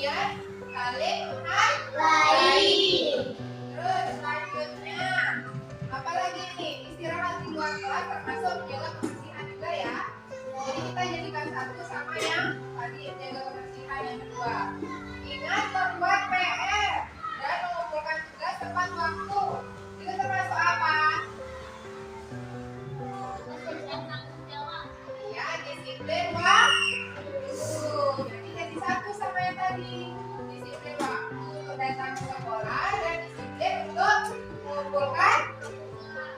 kemudian saling menghargai. Terus selanjutnya apa lagi nih? Istirahat di luar kelas termasuk menjaga kebersihan juga ya. Jadi kita jadikan satu sama yang tadi jaga kebersihan yang kedua. Ingat membuat PR dan mengumpulkan tugas tepat waktu. Itu termasuk apa? Ya, disiplin waktu. Jadi satu sama yang tadi. Disiplin waktu untuk datang ke sekolah dan disiplin untuk mengumpulkan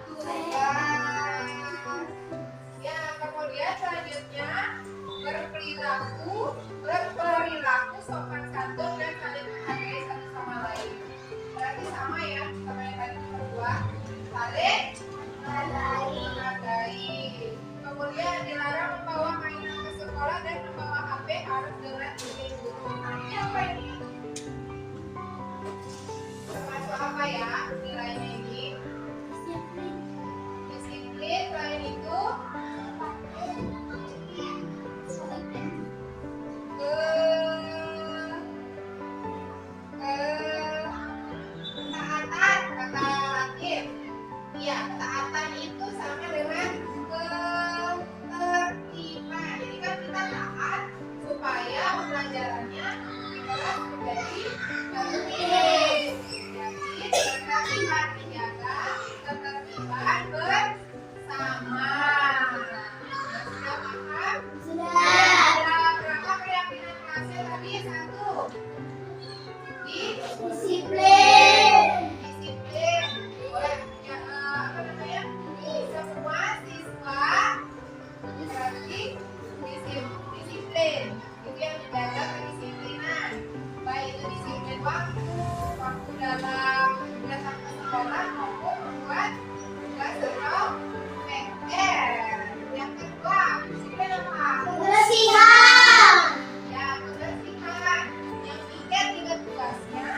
tugas. Ya, kemudian selanjutnya berperilaku sopan santun dan saling menghargai satu sama lain. Berarti sama ya sama yang tadi kedua, saling menghargai. Kemudian dilarang membawa mainan ke sekolah dan membawa HP harus dengan izin guru. Ini apa ini? Termasuk apa ya nilainya ini? Disiplin. Selain itu ketaatan, kata Latif. Iya, ketaatan itu sama dengan ketertiban. Jadi kan kita taat supaya pembelajarannya di kelas menjadi tertib. Jadi ketertiban dijaga, ketertiban bersama. Sudah paham? Sudah. Ada berapa keyakinan kelasnya tadi? Satu. Disiplin. Disiplin. Boleh ya, apa namanya? Semua siswa berarti disiplin. Itu yang menjaga kedisiplinan. Baik itu disiplin waktu dalam datang ke sekolah maupun membuat tugas atau PR. Yang kedua, disiplin apa? Kebersihan. Ya, kebersihan. Yang tiga tugasnya.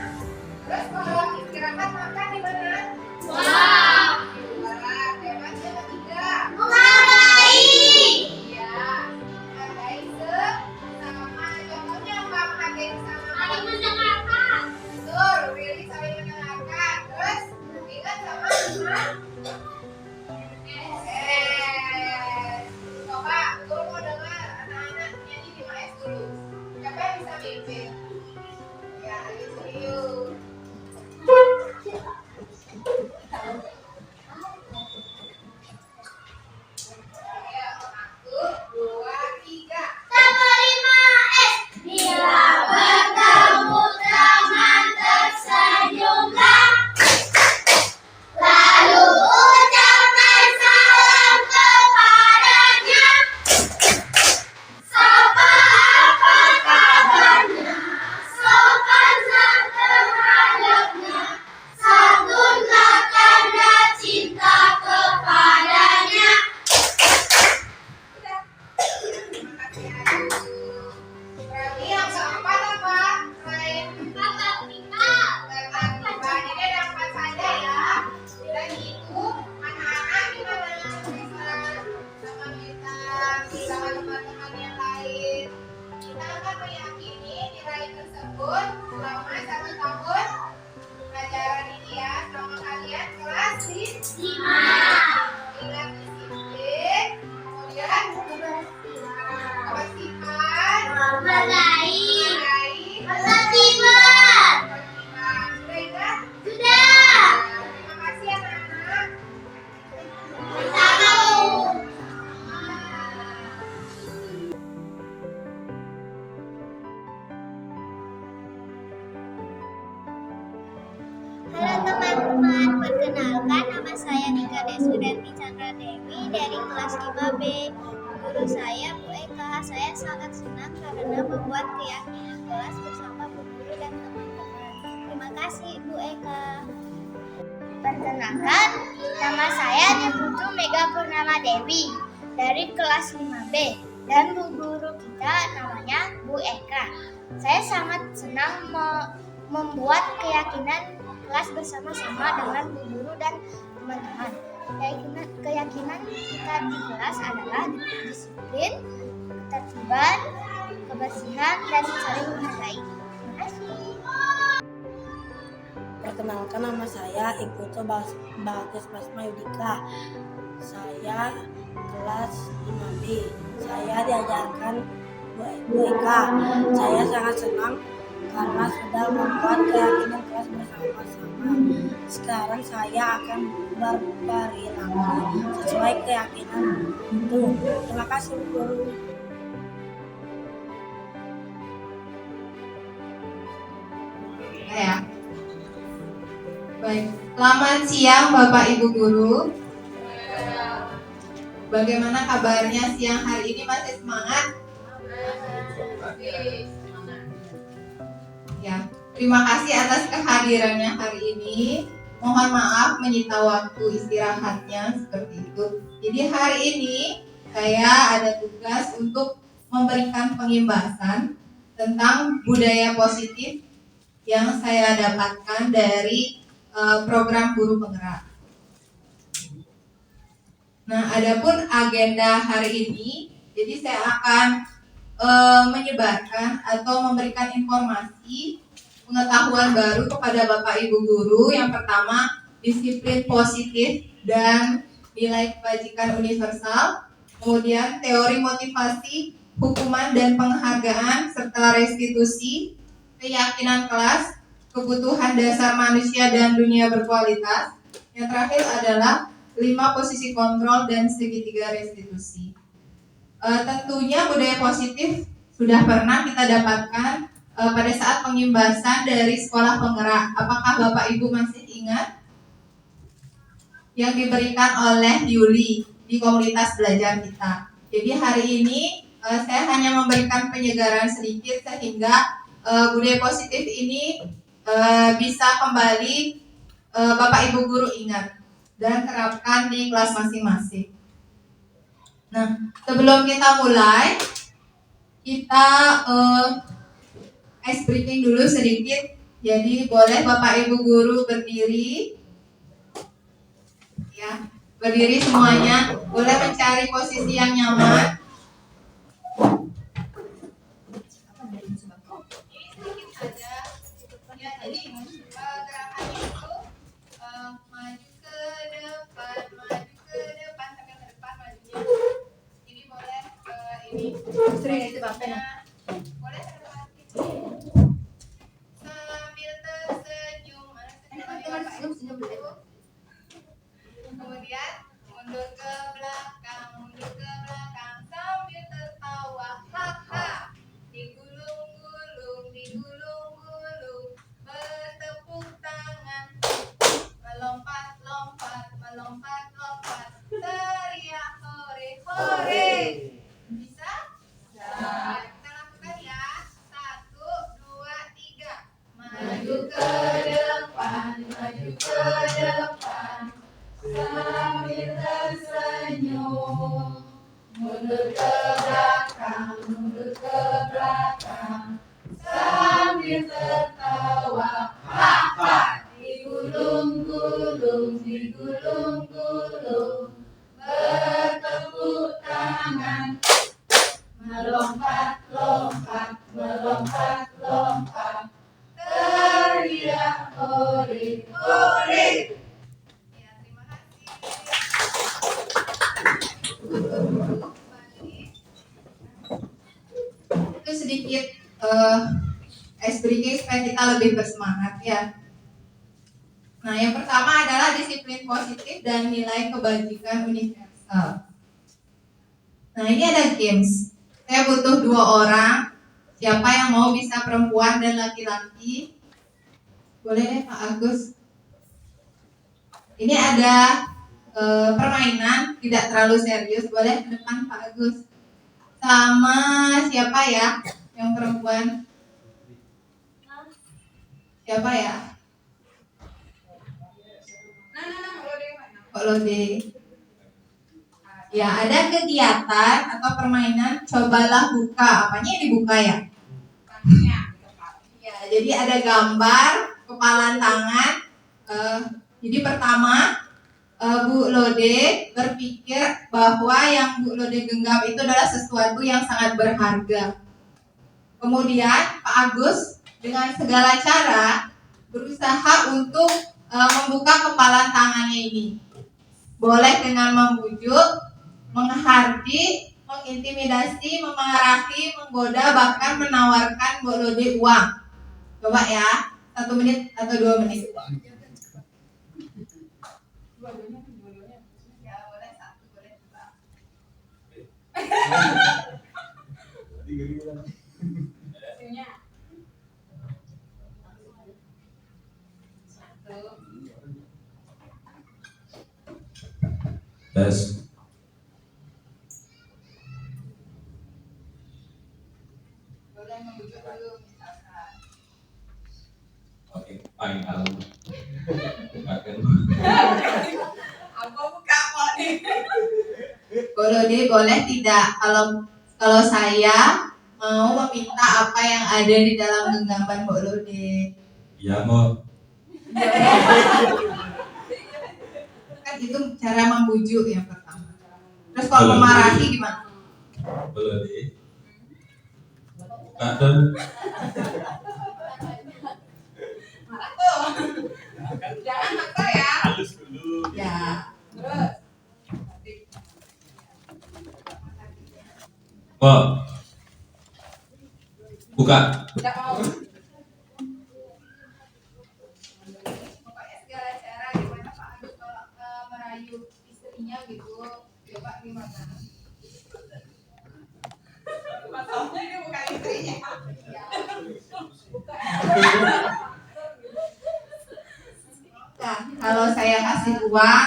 Terus kalau istirahat makan di mana? Wow. Di luar. Hebat. Yang ketiga. Menghargai. Iya, menghargai sesama. Contohnya apa menghargai sesama? Saling mendengarkan. Betul, Willy saling mendengarkan. Terus ingat sama lima. Coba guru mau dengar anak-anak nyanyi 5S dulu. Siapa yang bisa mimpin? Ya, ayo serius. Ayo, 1, 2, 3. Sama 5S. Bila bertemu teman tersenyumlah. Lalu ucapkan salam kepadanya. Sapa apa kabarnya. Sopan terhadapnya. Santunlah tanda cinta kepadanya. Udah. Terima kasih, aduh. Berarti yang keempat apa? Selain Kakak tinggal. jadi ada 4 saja ya. Dan itu anak-anak gimana bisa sama kita sama teman-teman yang lain. Kita akan meyakini nilai tersebut selama 1 tahun pelajaran ini ya. Selama kalian kelas di 5. ingat disiplin, kemudian kebersihan, Menghargai. menghargai, Ketertiban. ketertiban. Sudah ingat? Sudah. Terima kasih anak-anak. Tahu. Halo teman-teman, perkenalkan nama saya Nika Desudanti Chandra Dewi dari kelas 5B. Guru saya Bu Eka. Saya sangat senang karena membuat keyakinan kelas bersama Bu Guru dan teman-teman. Terima kasih Bu Eka. Perkenalkan, nama saya Niputu Mega Purnama Dewi dari kelas 5B dan Bu Guru kita namanya Bu Eka. Saya sangat senang membuat keyakinan kelas bersama-sama dengan Bu Guru dan teman-teman. Keyakinan kita di kelas adalah disiplin, ketertiban, kebersihan, dan saling menghargai. Terima Perkenalkan, nama saya Iputu Bagus Basma Yudika. Saya kelas 5B. Saya diajarkan Bu Eka. Saya sangat senang karena sudah membuat keyakinan kelas bersama-sama. Sekarang saya akan berperilaku sesuai keyakinan itu. Terima kasih, Bu Guru. Ya. Baik, selamat siang Bapak Ibu Guru. Bagaimana kabarnya siang hari ini, masih semangat? Ya, terima kasih atas kehadirannya hari ini. Mohon maaf menyita waktu istirahatnya seperti itu. Jadi hari ini saya ada tugas untuk memberikan pengimbasan tentang budaya positif yang saya dapatkan dari program guru penggerak. Nah, adapun agenda hari ini, jadi saya akan menyebarkan atau memberikan informasi pengetahuan baru kepada Bapak Ibu Guru. Yang pertama, disiplin positif dan nilai kebajikan universal. Kemudian teori motivasi, hukuman dan penghargaan serta restitusi, keyakinan kelas, kebutuhan dasar manusia dan dunia berkualitas. Yang terakhir adalah 5 posisi kontrol dan segitiga restitusi. Tentunya budaya positif sudah pernah kita dapatkan pada saat pengimbasan dari sekolah penggerak. Apakah Bapak Ibu masih ingat yang diberikan oleh Yuli di komunitas belajar kita? Jadi hari ini saya hanya memberikan penyegaran sedikit sehingga budaya positif ini bisa kembali Bapak Ibu Guru ingat dan terapkan di kelas masing-masing. Nah, sebelum kita mulai, kita ice breaking dulu sedikit. Jadi boleh Bapak Ibu Guru berdiri, ya, berdiri semuanya. Boleh mencari posisi yang nyaman. Boleh sambil tersenyum, kemudian mundur ke belakang sambil tertawa, haha, digulung-gulung, bertepuk tangan, melompat, teriak hore, hore. Bisa? Kita lakukan ya. 1, 2, 3. Maju ke depan, sambil tersenyum. Mundur ke belakang, sambil tertawa, haha. Digulung-gulung, bertepuk tangan, melompat, teriak hore, hore. Ya, terima kasih. Itu sedikit ice breaking supaya kita lebih bersemangat ya. Nah, yang pertama adalah disiplin positif dan nilai kebajikan universal. Nah, ini ada games. Saya butuh 2 orang. Siapa yang mau, bisa perempuan dan laki-laki. Boleh deh Pak Agus. Ini ada permainan, tidak terlalu serius. Boleh ke depan Pak Agus. Sama siapa ya yang perempuan? Siapa ya? Kok Lode? Ya, ada kegiatan atau permainan cobalah buka. Apanya yang dibuka ya? Ya, jadi ada gambar, kepalan tangan. Jadi pertama, Bu Lode berpikir bahwa yang Bu Lode genggam itu adalah sesuatu yang sangat berharga. Kemudian Pak Agus dengan segala cara berusaha untuk membuka kepalan tangannya ini. Boleh dengan membujuk, menghardik, mengintimidasi, memarahi, menggoda, bahkan menawarkan Mbok Lode uang. Coba ya, 1 menit atau 2 menit. Ya, boleh 1, boleh 2. Tes. Boleh membujuk dulu misalkan. Oke, paling alam. Bukakan. Aku buka kok nih. Boleh boleh tidak kalau saya mau meminta apa yang ada di dalam genggaman Mbok Lode. Ya mau. Kan itu cara membujuk yang pertama. Terus kalau memarahi gimana? Boleh deh. Bukakan. Jangan maksa ya. Halus dulu. Ya. Terus. Kok. Buka. Tidak mau. Pokoknya segala cara gimana Pak Agus kalau merayu istrinya gitu. Coba gimana? Masalahnya dia bukan istrinya. Ya. Nah, kalau saya kasih uang,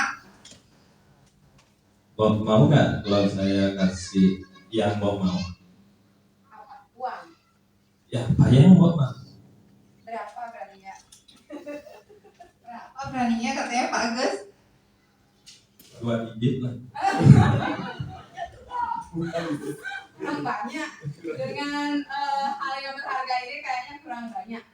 Mau nggak kalau saya kasih yang mau? apa? Uang. Ya, bayang mau. Berapa beraninya? Berapa beraninya katanya Pak Agus? 2 digit lah. Kurang banyak. Dengan hal yang berharga ini kayaknya kurang banyak.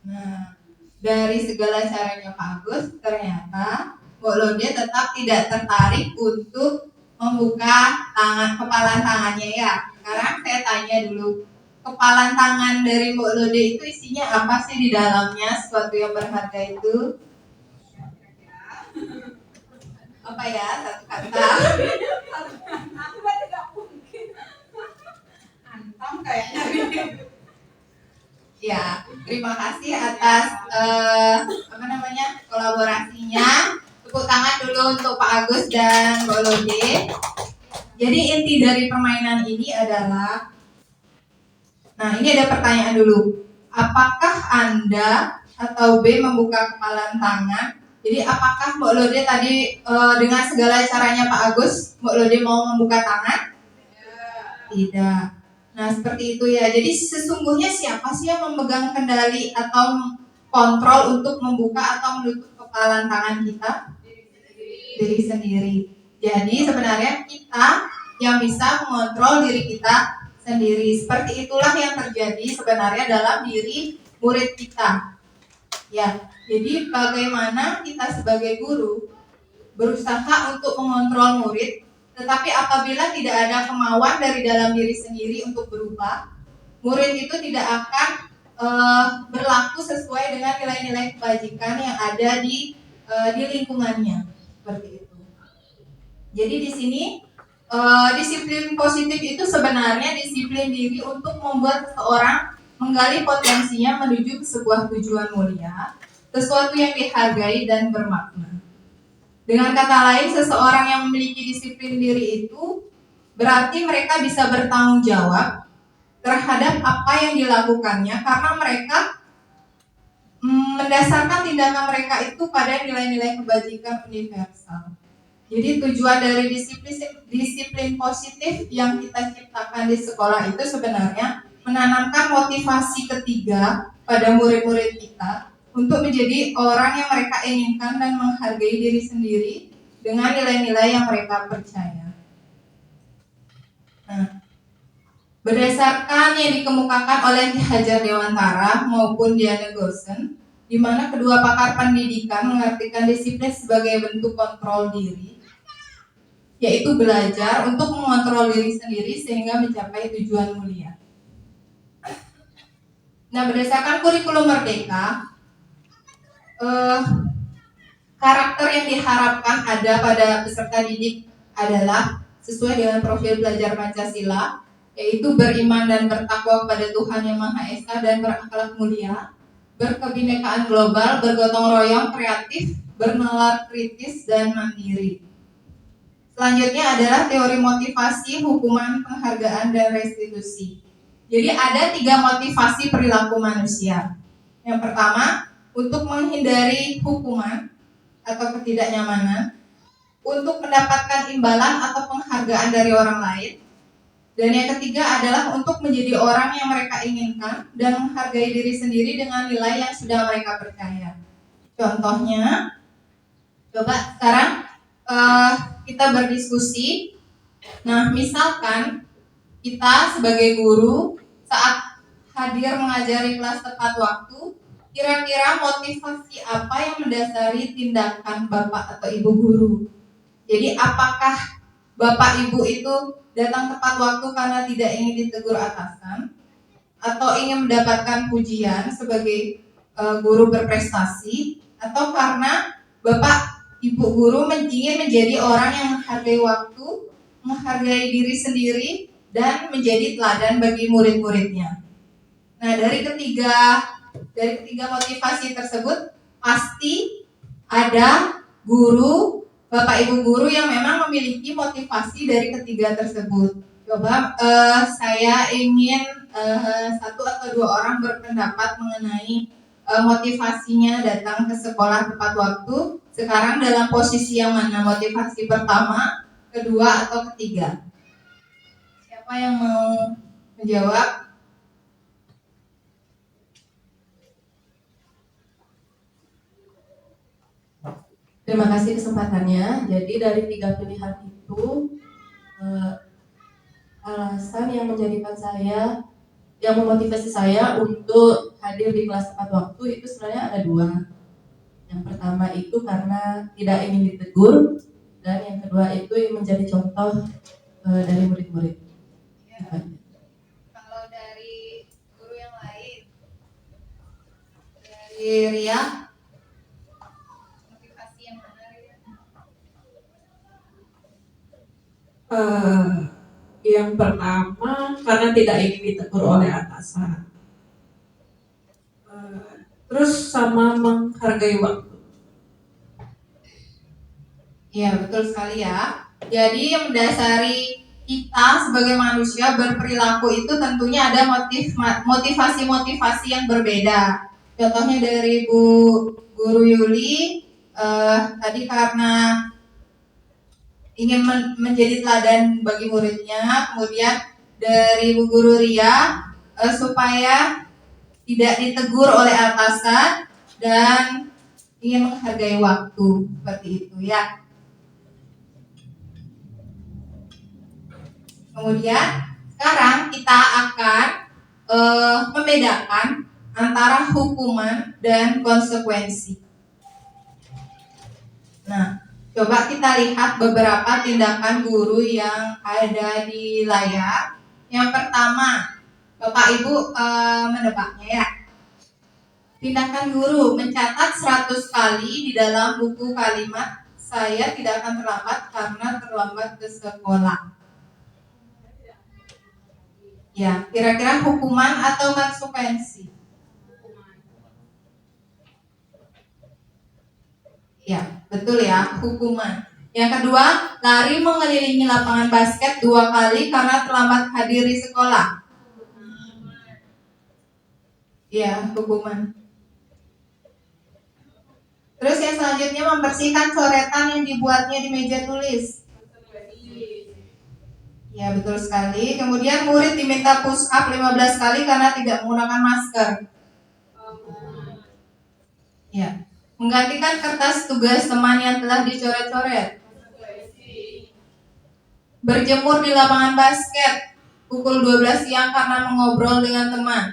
Nah, dari segala caranya Pak Agus, ternyata Mbok Lode tetap tidak tertarik untuk membuka kepalan tangannya ya. Sekarang saya tanya dulu, kepalan tangan dari Mbok Lode itu isinya apa sih di dalamnya? Sesuatu yang berharga itu? Apa ya? Satu kata. Aku tidak mungkin. Antam kayaknya. Ya, terima kasih atas kolaborasinya. Tepuk tangan dulu untuk Pak Agus dan Mbok Lode. Jadi inti dari permainan ini adalah, nah ini ada pertanyaan dulu. Apakah Anda atau B membuka kepalan tangan? Jadi apakah Mbok Lode tadi dengan segala caranya Pak Agus, Mbok Lode mau membuka tangan? Tidak. Nah seperti itu ya. Jadi sesungguhnya siapa sih yang memegang kendali atau kontrol untuk membuka atau menutup kepalan tangan kita? Diri sendiri. Jadi sebenarnya kita yang bisa mengontrol diri kita sendiri. Seperti itulah yang terjadi sebenarnya dalam diri murid kita. Ya, jadi bagaimana kita sebagai guru berusaha untuk mengontrol murid, tetapi apabila tidak ada kemauan dari dalam diri sendiri untuk berubah, murid itu tidak akan berlaku sesuai dengan nilai-nilai kebajikan yang ada di lingkungannya, seperti itu. Jadi di sini disiplin positif itu sebenarnya disiplin diri untuk membuat seseorang menggali potensinya menuju ke sebuah tujuan mulia, sesuatu yang dihargai dan bermakna. Dengan kata lain, seseorang yang memiliki disiplin diri itu berarti mereka bisa bertanggung jawab terhadap apa yang dilakukannya karena mereka mendasarkan tindakan mereka itu pada nilai-nilai kebajikan universal. Jadi tujuan dari disiplin positif yang kita ciptakan di sekolah itu sebenarnya menanamkan motivasi ketiga pada murid-murid kita untuk menjadi orang yang mereka inginkan dan menghargai diri sendiri dengan nilai-nilai yang mereka percaya. Nah, berdasarkan yang dikemukakan oleh Ki Hajar Dewantara maupun Diana Gosen, di mana kedua pakar pendidikan mengartikan disiplin sebagai bentuk kontrol diri, yaitu belajar untuk mengontrol diri sendiri sehingga mencapai tujuan mulia. Nah, berdasarkan kurikulum Merdeka, karakter yang diharapkan ada pada peserta didik adalah sesuai dengan profil belajar Pancasila, yaitu beriman dan bertakwa kepada Tuhan Yang Maha Esa dan berakhlak mulia, berkebinekaan global, bergotong royong, kreatif, bernalar kritis, dan mandiri. Selanjutnya adalah teori motivasi, hukuman, penghargaan, dan restitusi. Jadi ada 3 motivasi perilaku manusia. Yang pertama, untuk menghindari hukuman atau ketidaknyamanan, untuk mendapatkan imbalan atau penghargaan dari orang lain. Dan yang ketiga adalah untuk menjadi orang yang mereka inginkan dan menghargai diri sendiri dengan nilai yang sudah mereka percaya. Contohnya, coba sekarang kita berdiskusi. Nah, misalkan kita sebagai guru saat hadir mengajari kelas tepat waktu, kira-kira motivasi apa yang mendasari tindakan Bapak atau Ibu guru? Jadi apakah Bapak Ibu itu datang tepat waktu karena tidak ingin ditegur atasan, atau ingin mendapatkan pujian sebagai guru berprestasi, atau karena Bapak Ibu guru ingin menjadi orang yang menghargai waktu, menghargai diri sendiri, dan menjadi teladan bagi murid-muridnya. Nah, dari ketiga motivasi tersebut pasti ada guru, Bapak Ibu guru yang memang memiliki motivasi dari ketiga tersebut. Coba saya ingin 1 atau 2 orang berpendapat mengenai motivasinya datang ke sekolah tepat waktu. Sekarang dalam posisi yang mana? Motivasi pertama, kedua, atau ketiga? Siapa yang mau menjawab? Terima kasih kesempatannya. Jadi dari 3 pilihan itu, alasan yang menjadikan saya, yang memotivasi saya untuk hadir di kelas tepat waktu itu sebenarnya ada 2. Yang pertama itu karena tidak ingin ditegur, dan yang kedua itu menjadi contoh dari murid-murid. Kalau dari guru yang lain, dari Ria, motivasi yang mana, Ria? Yang pertama karena tidak ingin ditegur oleh atasan. Terus sama menghargai waktu. Ya, betul sekali ya. Jadi yang mendasari kita sebagai manusia berperilaku itu tentunya ada motivasi-motivasi yang berbeda. Contohnya dari Bu Guru Yuli, tadi karena ingin menjadi teladan bagi muridnya. Kemudian dari Bu Guru Ria, supaya tidak ditegur oleh atasan dan ingin menghargai waktu, seperti itu ya. Kemudian sekarang kita akan membedakan antara hukuman dan konsekuensi. Nah, coba kita lihat beberapa tindakan guru yang ada di layar. Yang pertama, Bapak Ibu menebaknya ya. Tindakan guru mencatat 100 kali di dalam buku kalimat "Saya tidak akan terlambat karena terlambat ke sekolah". Ya, kira-kira hukuman atau konsekuensi? Ya, betul ya, hukuman. Yang kedua, lari mengelilingi lapangan basket 2 kali karena terlambat hadir di sekolah. Ya, hukuman. Terus yang selanjutnya, membersihkan coretan yang dibuatnya di meja tulis. Ya, betul sekali. Kemudian murid diminta push up 15 kali karena tidak menggunakan masker. Ya. Menggantikan kertas tugas teman yang telah dicoret-coret. Berjemur di lapangan basket pukul 12 siang karena mengobrol dengan teman.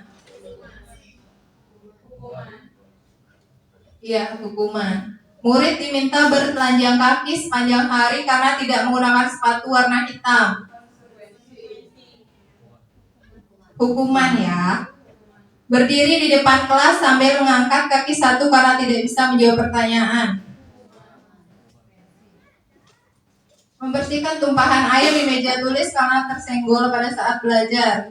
Iya, hukuman. Murid diminta bertelanjang kaki sepanjang hari karena tidak menggunakan sepatu warna hitam. Hukuman ya. Berdiri di depan kelas sambil mengangkat kaki satu karena tidak bisa menjawab pertanyaan. Membersihkan tumpahan air di meja tulis karena tersenggol pada saat belajar.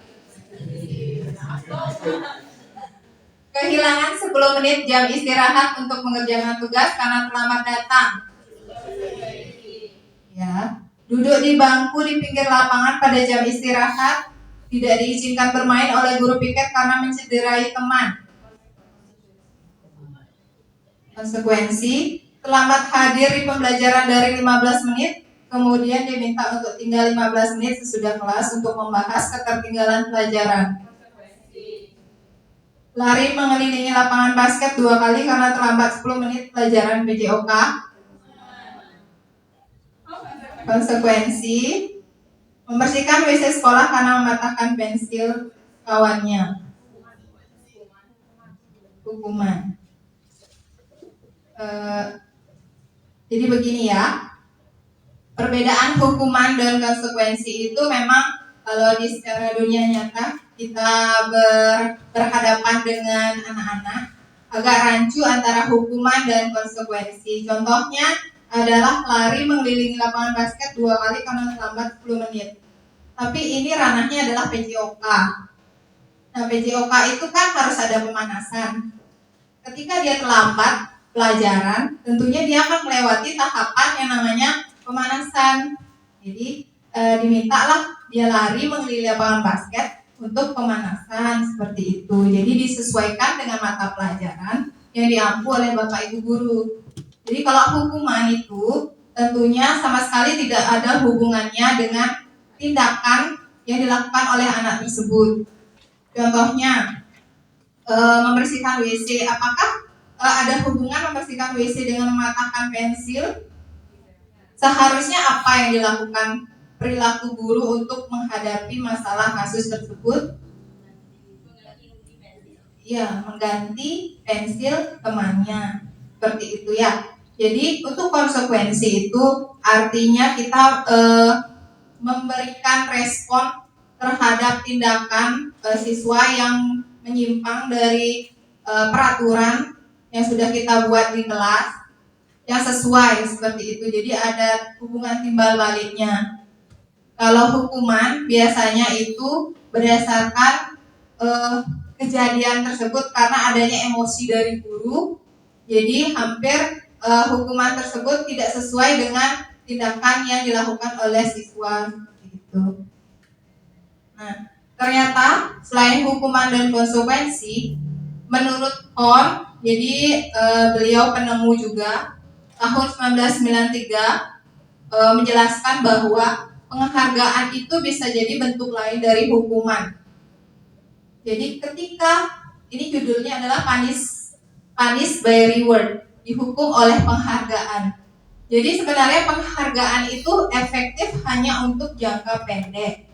Kehilangan 10 menit jam istirahat untuk mengerjakan tugas karena terlambat datang. Ya, duduk di bangku di pinggir lapangan pada jam istirahat, tidak diizinkan bermain oleh guru piket karena mencederai teman. Konsekuensi, terlambat hadir di pembelajaran dari 15 menit, kemudian diminta untuk tinggal 15 menit sesudah kelas untuk membahas ketertinggalan pelajaran. Lari mengelilingi lapangan basket 2 kali karena terlambat 10 menit pelajaran PJOK. Konsekuensi, membersihkan WC sekolah karena mematahkan pensil kawannya. Hukuman. Jadi begini ya, perbedaan hukuman dan konsekuensi itu memang kalau di secara dunia nyata kita berhadapan dengan anak-anak agak rancu antara hukuman dan konsekuensi. Contohnya adalah lari mengelilingi lapangan basket 2 kali karena terlambat 10 menit. Tapi ini ranahnya adalah PJOK. Nah, PJOK itu kan harus ada pemanasan. Ketika dia terlambat pelajaran, tentunya dia akan melewati tahapan yang namanya pemanasan. Jadi dimintalah dia lari mengelilingi lapangan basket untuk pemanasan seperti itu. Jadi disesuaikan dengan mata pelajaran yang diampu oleh Bapak Ibu guru. Jadi kalau hukuman itu tentunya sama sekali tidak ada hubungannya dengan tindakan yang dilakukan oleh anak tersebut. Contohnya membersihkan WC, apakah ada hubungan membersihkan WC dengan mematahkan pensil? Seharusnya apa yang dilakukan perilaku guru untuk menghadapi masalah kasus tersebut? Ya, mengganti pensil temannya. Seperti itu ya. Jadi untuk konsekuensi itu artinya kita memberikan respon terhadap tindakan siswa yang menyimpang dari peraturan yang sudah kita buat di kelas, yang sesuai seperti itu. Jadi ada hubungan timbal baliknya. Kalau hukuman biasanya itu berdasarkan kejadian tersebut karena adanya emosi dari guru. Jadi hampir hukuman tersebut tidak sesuai dengan tindakan yang dilakukan oleh siswa. Gitu. Nah, ternyata selain hukuman dan konsekuensi, menurut Horn, jadi beliau penemu juga tahun 1993 menjelaskan bahwa penghargaan itu bisa jadi bentuk lain dari hukuman. Jadi ketika ini judulnya adalah punish by reward, dihukum oleh penghargaan. Jadi sebenarnya penghargaan itu efektif hanya untuk jangka pendek,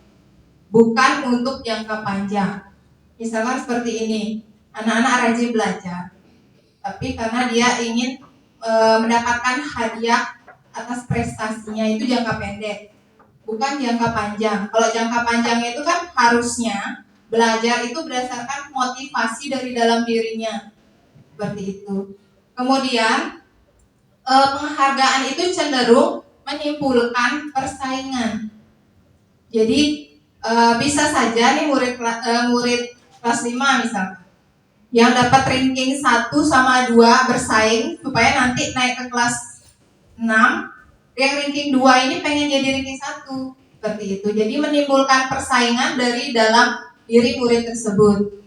bukan untuk jangka panjang. Misalkan seperti ini, anak-anak rajin belajar, tapi karena dia ingin mendapatkan hadiah atas prestasinya, itu jangka pendek, bukan jangka panjang. Kalau jangka panjangnya itu kan harusnya belajar itu berdasarkan motivasi dari dalam dirinya, seperti itu. Kemudian penghargaan itu cenderung menyimpulkan persaingan. Jadi bisa saja nih murid kelas 5 misalnya, yang dapat ranking 1 sama 2 bersaing supaya nanti naik ke kelas 6, yang ranking 2 ini pengen jadi ranking 1, seperti itu. Jadi menimbulkan persaingan dari dalam diri murid tersebut.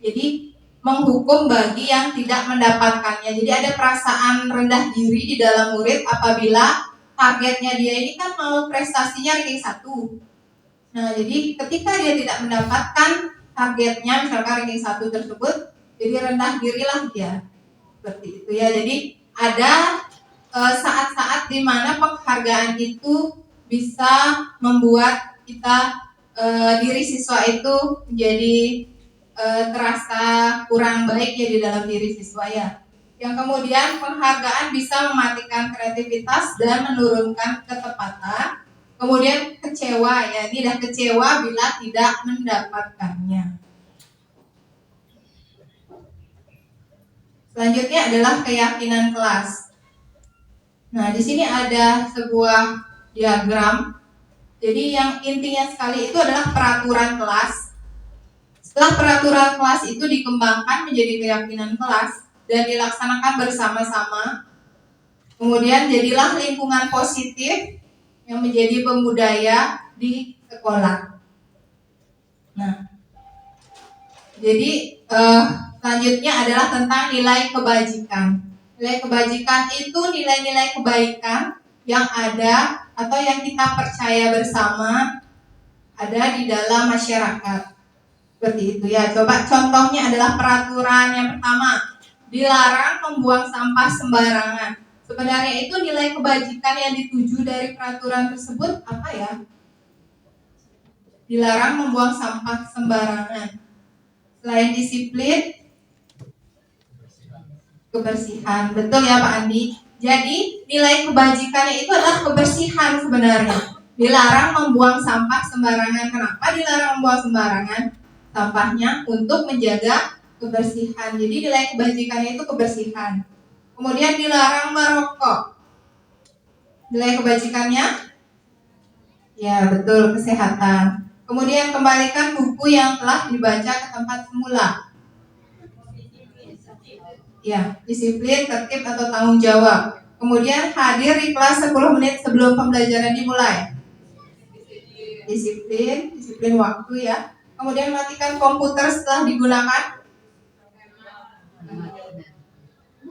Jadi menghukum bagi yang tidak mendapatkannya. Jadi ada perasaan rendah diri di dalam murid apabila targetnya dia ini kan mau prestasinya ranking 1. Nah, jadi ketika dia tidak mendapatkan targetnya, misalkan ranking 1 tersebut, jadi rendah dirilah dia. Seperti itu ya. Jadi ada saat-saat di mana penghargaan itu bisa membuat kita diri siswa itu menjadi terasa kurang baik ya di dalam diri siswa ya. Yang kemudian penghargaan bisa mematikan kreativitas dan menurunkan ketepatan. Kemudian kecewa ya, dia kecewa bila tidak mendapatkannya. Selanjutnya adalah keyakinan kelas. Nah, di sini ada sebuah diagram. Jadi yang intinya sekali itu adalah peraturan kelas. Setelah peraturan kelas itu dikembangkan menjadi keyakinan kelas dan dilaksanakan bersama-sama, kemudian jadilah lingkungan positif yang menjadi pembudaya di sekolah. Nah, jadi selanjutnya adalah tentang nilai kebajikan. Nilai kebajikan itu nilai-nilai kebaikan yang ada atau yang kita percaya bersama ada di dalam masyarakat. Seperti itu ya. Coba contohnya adalah peraturan yang pertama, dilarang membuang sampah sembarangan. Sebenarnya itu nilai kebajikan yang dituju dari peraturan tersebut apa ya? Dilarang membuang sampah sembarangan. Selain disiplin, kebersihan. Betul ya Pak Andi? Jadi nilai kebajikannya itu adalah kebersihan sebenarnya. Dilarang membuang sampah sembarangan. Kenapa dilarang membuang sembarangan sampahnya? Untuk menjaga kebersihan. Jadi nilai kebajikannya itu kebersihan. Kemudian dilarang merokok. Nilai kebajikannya? Ya betul, kesehatan. Kemudian kembalikan buku yang telah dibaca ke tempat semula. Ya, disiplin, tertib atau tanggung jawab. Kemudian hadir di kelas 10 menit sebelum pembelajaran dimulai. Disiplin waktu ya. Kemudian matikan komputer setelah digunakan.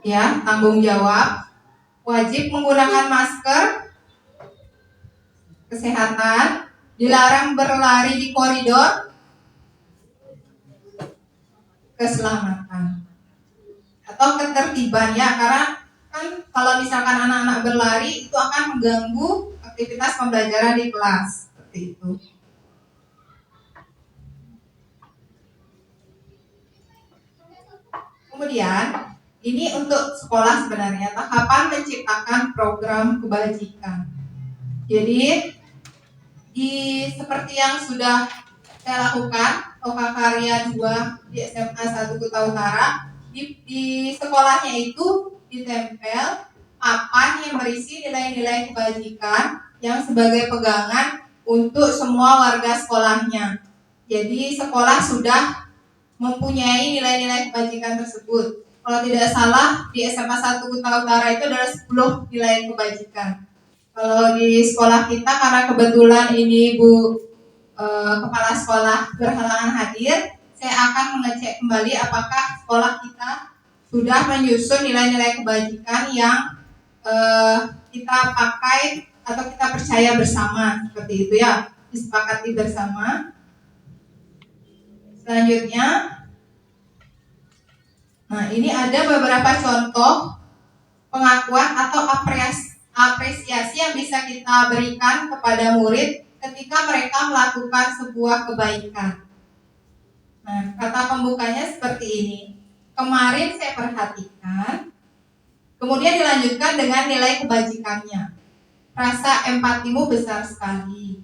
Ya, tanggung jawab. Wajib menggunakan masker. Kesehatan. Dilarang berlari di koridor. Keselamatan. Atau ketertiban ya, karena kan kalau misalkan anak-anak berlari itu akan mengganggu aktivitas pembelajaran di kelas. Seperti itu. Kemudian ini untuk sekolah sebenarnya, tahapan menciptakan program kebajikan. Jadi seperti yang sudah saya lakukan OK Karya 2 di SMA 1 Kuta Utara, di sekolahnya itu ditempel papan yang berisi nilai-nilai kebajikan yang sebagai pegangan untuk semua warga sekolahnya. Jadi sekolah sudah mempunyai nilai-nilai kebajikan tersebut. Kalau tidak salah di SMA 1 Kuta Utara itu adalah 10 nilai kebajikan. Kalau di sekolah kita karena kebetulan ini Bu Kepala Sekolah berhalangan hadir, saya akan mengecek kembali apakah sekolah kita sudah menyusun nilai-nilai kebajikan yang kita pakai atau kita percaya bersama, seperti itu ya, disepakati bersama. Selanjutnya, nah ini ada beberapa contoh pengakuan atau apresiasi yang bisa kita berikan kepada murid ketika mereka melakukan sebuah kebaikan. Nah, kata pembukanya seperti ini. Kemarin saya perhatikan, kemudian dilanjutkan dengan nilai kebajikannya. Rasa empatimu besar sekali.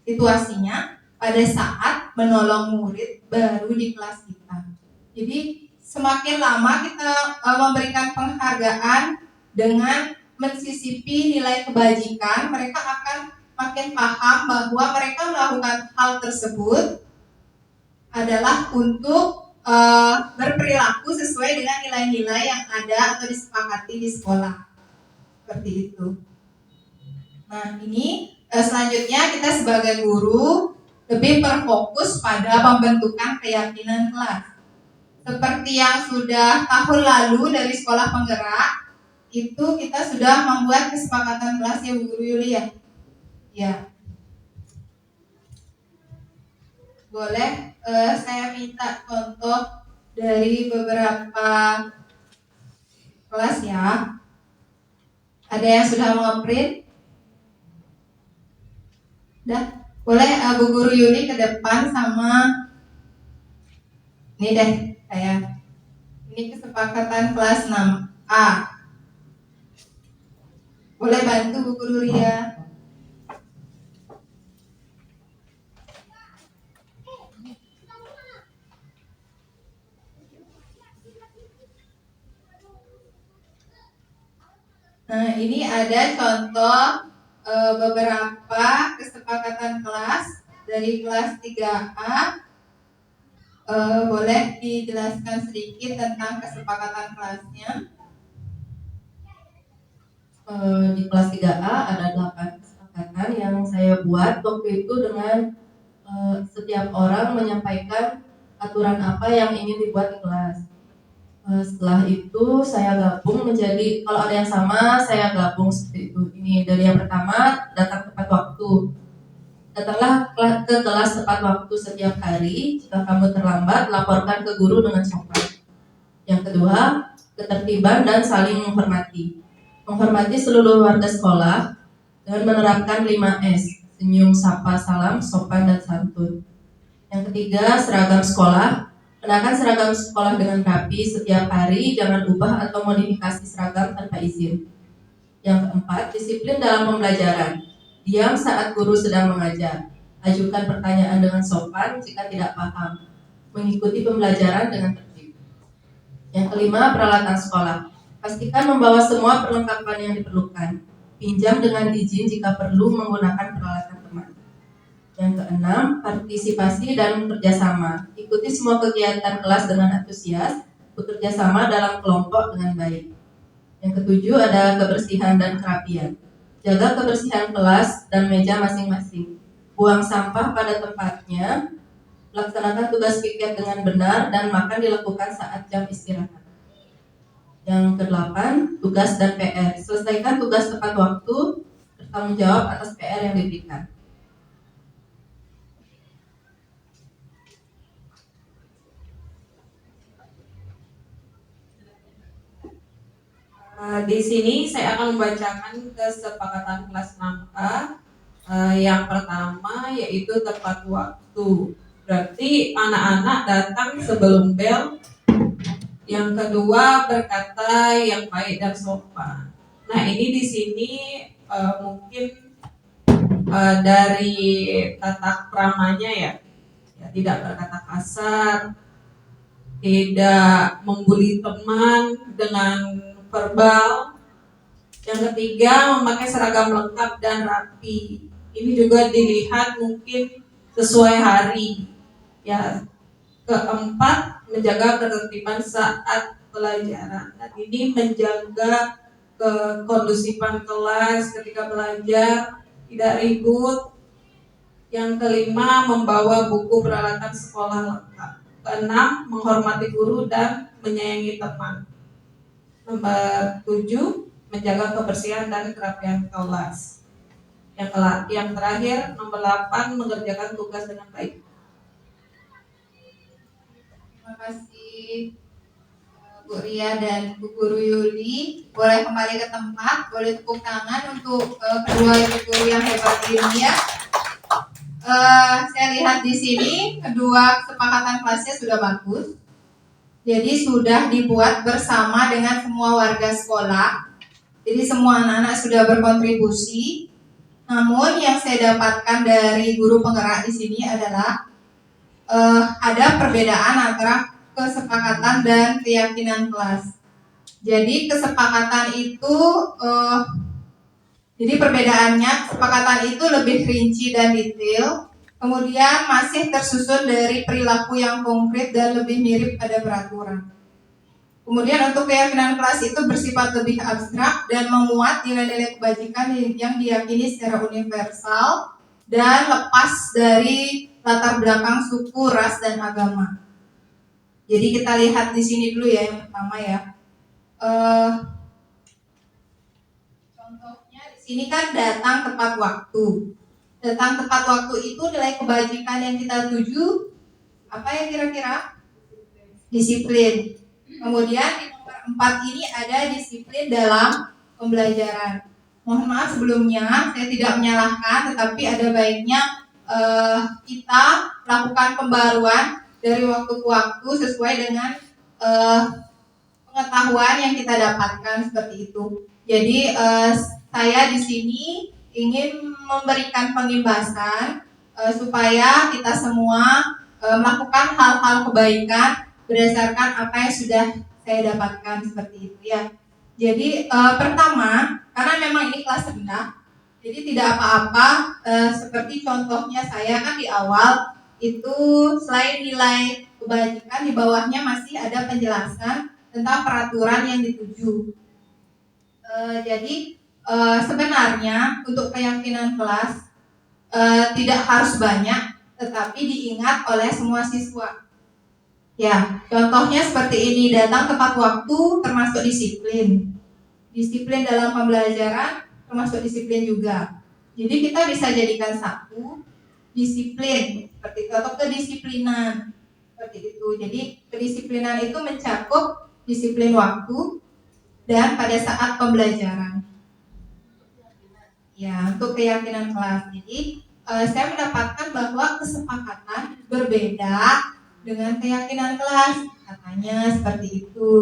Situasinya pada saat menolong murid baru di kelas kita. Jadi semakin lama kita memberikan penghargaan dengan mensisipi nilai kebajikan, mereka akan makin paham bahwa mereka melakukan hal tersebut adalah untuk berperilaku sesuai dengan nilai-nilai yang ada atau disepakati di sekolah. Seperti itu. Nah, ini selanjutnya kita sebagai guru lebih berfokus pada pembentukan keyakinan kelas. Seperti yang sudah tahun lalu dari sekolah penggerak, itu kita sudah membuat kesepakatan kelas ya Bu Guru Yuli ya. Ya. Boleh saya minta contoh dari beberapa kelas ya. Ada yang sudah nge-print? Dah. Boleh Bu Guru Yuli ke depan sama ini deh saya. Ini kesepakatan kelas 6A. Boleh bantu Bu Guru Ria? Nah, ini ada contoh beberapa kesepakatan kelas dari kelas 3A. Boleh dijelaskan sedikit tentang kesepakatan kelasnya? Di kelas 3A ada 8 kesepakatan yang saya buat waktu itu dengan setiap orang menyampaikan aturan apa yang ingin dibuat di kelas. Setelah itu saya gabung menjadi, kalau ada yang sama saya gabung seperti itu. Ini dari yang pertama, datang tepat waktu. Datanglah ke kelas tepat waktu setiap hari. Jika kamu terlambat, laporkan ke guru dengan sopan. Yang kedua, ketertiban dan saling menghormati. Menghormati seluruh warga sekolah dengan menerapkan 5S, senyum, sapa, salam, sopan, dan santun. Yang ketiga, seragam sekolah. Kenakan seragam sekolah dengan rapi setiap hari, jangan ubah atau modifikasi seragam tanpa izin. Yang keempat, disiplin dalam pembelajaran. Diam saat guru sedang mengajar. Ajukan pertanyaan dengan sopan jika tidak paham. Mengikuti pembelajaran dengan tertib. Yang kelima, peralatan sekolah. Pastikan membawa semua perlengkapan yang diperlukan. Pinjam dengan izin jika perlu menggunakan peralatan teman. Yang keenam, partisipasi dan kerjasama. Ikuti semua kegiatan kelas dengan antusias, bekerja sama dalam kelompok dengan baik. Yang ketujuh, ada kebersihan dan kerapian. Jaga kebersihan kelas dan meja masing-masing. Buang sampah pada tempatnya. Laksanakan tugas piket dengan benar dan makan dilakukan saat jam istirahat. Yang kedelapan, tugas dan PR. Selesaikan tugas tepat waktu, bertanggung jawab atas PR yang diberikan. Di sini saya akan membacakan kesepakatan kelas 6A. Yang pertama yaitu tepat waktu. Berarti anak-anak datang sebelum bel. Yang kedua, berkata yang baik dan sopan. Nah, ini di sini mungkin dari tata kramanya ya, tidak berkata kasar, tidak membuli teman dengan verbal. Yang ketiga, memakai seragam lengkap dan rapi. Ini juga dilihat mungkin sesuai hari. Ya, keempat, menjaga ketertiban saat pelajaran. Dan ini menjaga kekondusifan kelas ketika belajar, tidak ribut. Yang kelima, membawa buku peralatan sekolah lengkap. Keenam, menghormati guru dan menyayangi teman. Nomor 7, menjaga kebersihan dan kerapian kelas. Yang terakhir, nomor 8, mengerjakan tugas dengan baik. Terima kasih Bu Ria dan Bu Guru Yuli. Boleh kembali ke tempat, boleh tepuk tangan untuk kedua ibu guru yang hebat ini ya. Saya lihat di sini kedua kesepakatan kelasnya sudah bagus. Jadi sudah dibuat bersama dengan semua warga sekolah. Jadi semua anak-anak sudah berkontribusi. Namun yang saya dapatkan dari guru penggerak di sini adalah ada perbedaan antara kesepakatan dan keyakinan kelas. Jadi kesepakatan itu, jadi perbedaannya kesepakatan itu lebih rinci dan detail. Kemudian masih tersusun dari perilaku yang konkret dan lebih mirip pada peraturan. Kemudian untuk keyakinan kelas itu bersifat lebih abstrak dan memuat nilai-nilai kebajikan yang diyakini secara universal dan lepas dari latar belakang suku, ras, dan agama. Jadi kita lihat di sini dulu ya yang pertama ya. Contohnya di sini kan datang tepat waktu. Datang tepat waktu itu nilai kebajikan yang kita tuju apa ya kira-kira? Disiplin. Kemudian di nomor 4 ini ada disiplin dalam pembelajaran. Mohon maaf sebelumnya saya tidak menyalahkan, tetapi ada baiknya kita lakukan pembaruan dari waktu ke waktu sesuai dengan pengetahuan yang kita dapatkan seperti itu. Jadi saya di sini ingin memberikan pengimbasan supaya kita semua melakukan hal-hal kebaikan berdasarkan apa yang sudah saya dapatkan seperti itu ya. Jadi pertama, karena memang ini kelas rendah, jadi tidak apa-apa. Seperti contohnya saya kan di awal itu selain nilai kebajikan di bawahnya masih ada penjelasan tentang peraturan yang dituju. Jadi sebenarnya untuk keyakinan kelas tidak harus banyak, tetapi diingat oleh semua siswa. Ya, contohnya seperti ini, datang tepat waktu termasuk disiplin. Disiplin dalam pembelajaran termasuk disiplin juga. Jadi kita bisa jadikan satu disiplin seperti itu atau kedisiplinan seperti itu. Jadi kedisiplinan itu mencakup disiplin waktu dan pada saat pembelajaran. Ya, untuk keyakinan kelas. Jadi saya mendapatkan bahwa kesepakatan berbeda dengan keyakinan kelas, katanya seperti itu.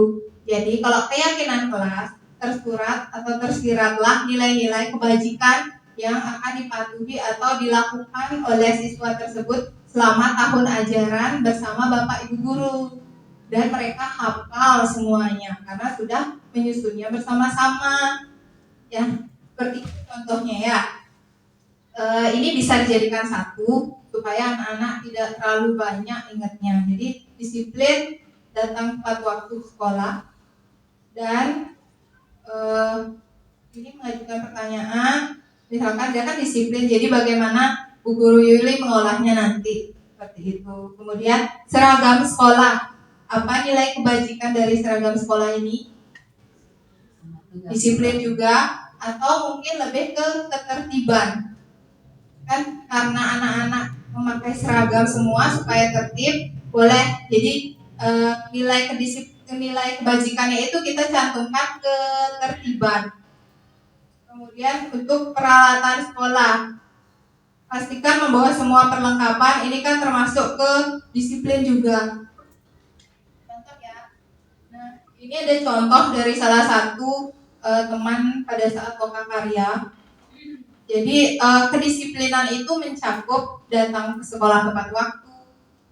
Jadi kalau keyakinan kelas tersurat atau tersiratlah nilai-nilai kebajikan yang akan dipatuhi atau dilakukan oleh siswa tersebut selama tahun ajaran bersama Bapak Ibu guru, dan mereka hafal semuanya karena sudah menyusunnya bersama-sama. Ya, seperti itu contohnya ya. Ini bisa dijadikan satu supaya anak-anak tidak terlalu banyak ingatnya. Jadi disiplin, datang tepat waktu sekolah, dan ini mengajukan pertanyaan. Misalkan dia kan disiplin, jadi bagaimana Bu Guru Yuli mengolahnya nanti seperti itu. Kemudian seragam sekolah, apa nilai kebajikan dari seragam sekolah ini? Disiplin juga, atau mungkin lebih ke ketertiban. Kan karena anak-anak memakai seragam semua supaya tertib, boleh. Jadi nilai kebajikannya itu kita cantumkan ketertiban. Kemudian untuk peralatan sekolah, pastikan membawa semua perlengkapan. Ini kan termasuk ke disiplin juga. Contoh ya. Nah, ini ada contoh dari salah satu teman pada saat lokakarya. Jadi kedisiplinan itu mencakup datang ke sekolah tepat waktu,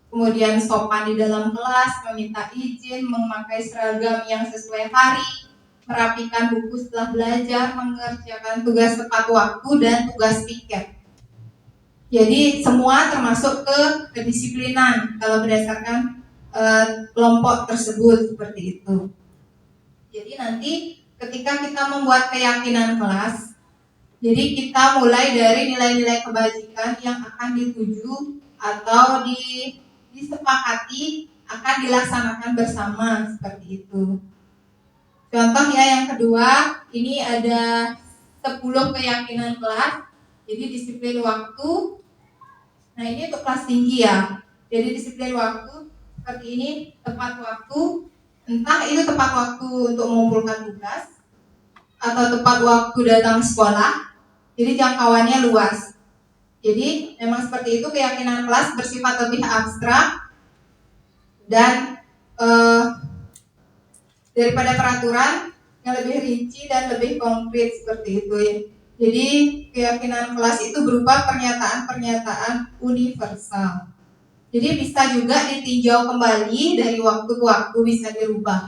kemudian sopan di dalam kelas, meminta izin, memakai seragam yang sesuai hari, merapikan buku setelah belajar, mengerjakan tugas tepat waktu, dan tugas piket. Jadi semua termasuk ke kedisiplinan kalau berdasarkan kelompok tersebut seperti itu. Jadi nanti ketika kita membuat keyakinan kelas, jadi kita mulai dari nilai-nilai kebajikan yang akan dituju atau disepakati akan dilaksanakan bersama seperti itu. Contoh ya yang kedua, ini ada 10 keyakinan kelas. Jadi disiplin waktu. Nah ini untuk kelas tinggi ya. Jadi disiplin waktu seperti ini, tepat waktu. Entah itu tepat waktu untuk mengumpulkan tugas atau tepat waktu datang sekolah. Jadi jangkauannya luas. Jadi memang seperti itu, keyakinan kelas bersifat lebih abstrak dan daripada peraturan yang lebih rinci dan lebih konkret seperti itu ya. Jadi keyakinan kelas itu berupa pernyataan-pernyataan universal. Jadi bisa juga ditinjau kembali dari waktu ke waktu, bisa dirubah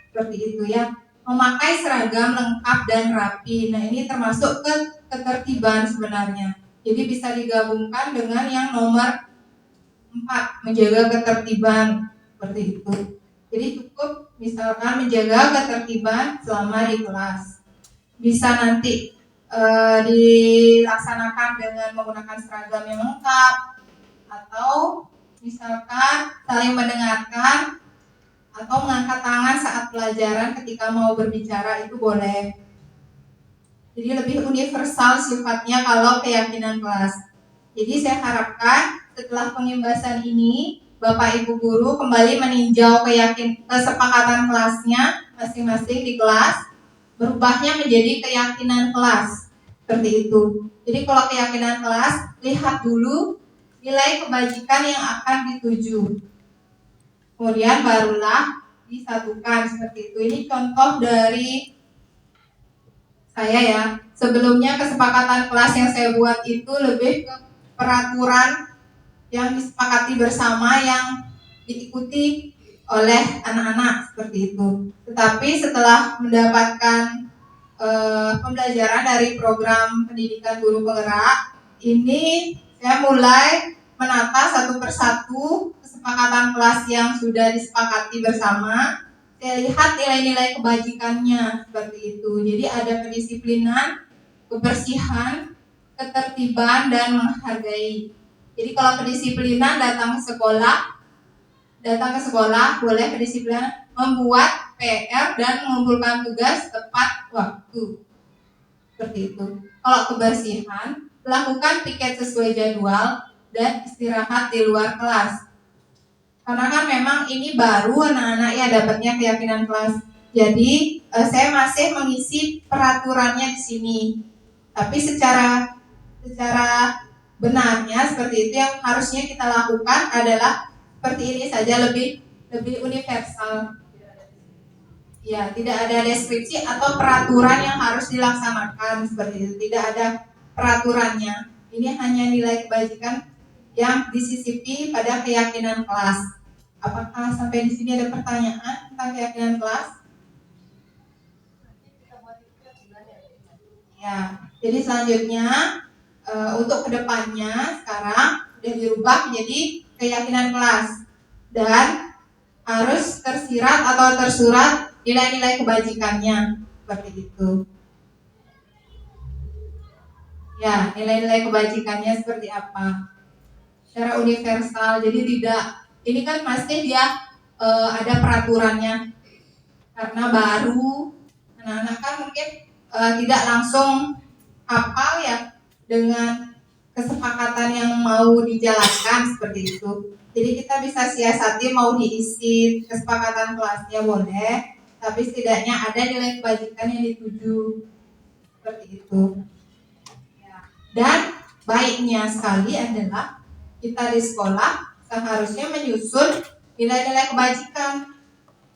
seperti itu ya. Memakai seragam lengkap dan rapi. Nah ini termasuk ketertiban sebenarnya. Jadi bisa digabungkan dengan yang nomor 4, menjaga ketertiban seperti itu. Jadi cukup misalkan menjaga ketertiban selama di kelas. Bisa nanti dilaksanakan dengan menggunakan seragam yang lengkap, atau misalkan saling mendengarkan atau mengangkat tangan saat pelajaran ketika mau berbicara, itu boleh. Jadi lebih universal sifatnya kalau keyakinan kelas. Jadi saya harapkan setelah pengimbasan ini Bapak Ibu guru kembali meninjau kesepakatan kelasnya masing-masing di kelas, berubahnya menjadi keyakinan kelas seperti itu. Jadi kalau keyakinan kelas, lihat dulu nilai kebajikan yang akan dituju, kemudian barulah disatukan seperti itu. Ini contoh dari saya ya. Sebelumnya kesepakatan kelas yang saya buat itu lebih ke peraturan yang disepakati bersama, yang diikuti oleh anak-anak seperti itu. Tetapi setelah mendapatkan pembelajaran dari program pendidikan guru penggerak, ini saya mulai menata satu persatu kesepakatan kelas yang sudah disepakati bersama. Saya lihat nilai-nilai kebajikannya seperti itu. Jadi ada kedisiplinan, kebersihan, ketertiban, dan menghargai. Jadi kalau kedisiplinan datang ke sekolah boleh kedisiplinan membuat PR dan mengumpulkan tugas tepat waktu. Seperti itu. Kalau kebersihan, lakukan piket sesuai jadwal dan istirahat di luar kelas. Karena kan memang ini baru anak-anak ya dapatnya keyakinan kelas. Jadi saya masih mengisi peraturannya di sini. Tapi secara benarnya seperti itu yang harusnya kita lakukan adalah seperti ini saja, lebih universal. Ya, tidak ada deskripsi atau peraturan yang harus dilaksanakan seperti itu. Tidak ada peraturannya. Ini hanya nilai kebajikan yang disisipi pada keyakinan kelas. Apakah sampai di sini ada pertanyaan tentang keyakinan kelas? Ya, jadi selanjutnya untuk kedepannya sekarang sudah dirubah menjadi keyakinan kelas dan harus tersirat atau tersurat nilai-nilai kebajikannya seperti itu. Ya, nilai-nilai kebajikannya seperti apa? Secara universal, jadi tidak, ini kan pasti dia ada peraturannya karena baru anak-anak kan mungkin tidak langsung hafal ya dengan kesepakatan yang mau dijalankan seperti itu. Jadi kita bisa siasati mau diisi kesepakatan kelasnya boleh, tapi setidaknya ada nilai kebajikan yang dituju seperti itu. Dan baiknya sekali adalah kita di sekolah seharusnya menyusun nilai-nilai kebajikan.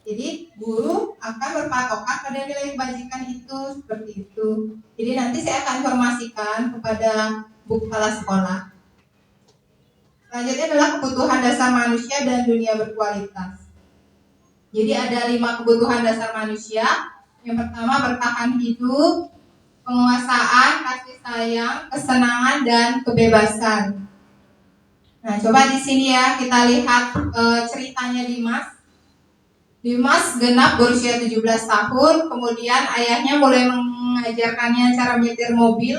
Jadi guru akan berpatokan pada nilai kebajikan itu seperti itu. Jadi nanti saya akan informasikan kepada Bu Kepala Sekolah. Selanjutnya adalah kebutuhan dasar manusia dan dunia berkualitas. Jadi ada 5 kebutuhan dasar manusia. Yang pertama bertahan hidup, penguasaan, kasih sayang, kesenangan, dan kebebasan. Nah, coba di sini ya kita lihat ceritanya Dimas. Dimas genap berusia 17 tahun, kemudian ayahnya mulai mengajarkannya cara menyetir mobil.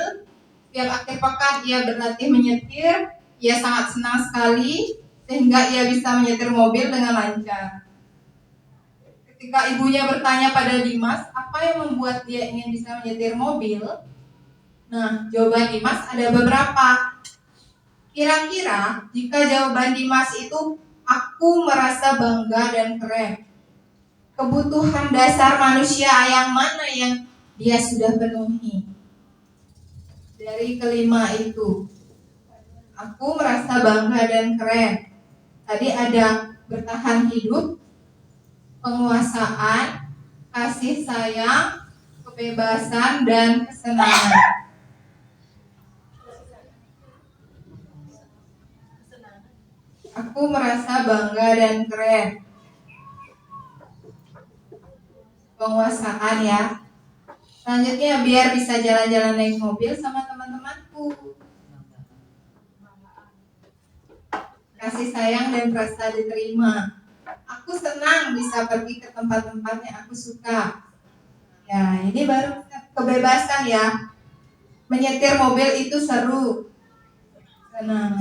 Setiap akhir pekan ia berlatih menyetir, ia sangat senang sekali sehingga ia bisa menyetir mobil dengan lancar. Ketika ibunya bertanya pada Dimas, apa yang membuat dia ingin bisa menyetir mobil? Nah, jawaban Dimas ada beberapa. Kira-kira jika jawaban Dimas itu, aku merasa bangga dan keren. Kebutuhan dasar manusia yang mana yang dia sudah penuhi? Dari kelima itu, aku merasa bangga dan keren. Tadi ada bertahan hidup, penguasaan, kasih sayang, kebebasan, dan kesenangan. Aku merasa bangga dan keren. Penguasaan ya. Selanjutnya biar bisa jalan-jalan naik mobil sama teman-temanku. Kasih sayang dan rasa diterima. Aku senang bisa pergi ke tempat-tempat yang aku suka. Ya, ini baru kebebasan ya. Menyetir mobil itu seru. Senang.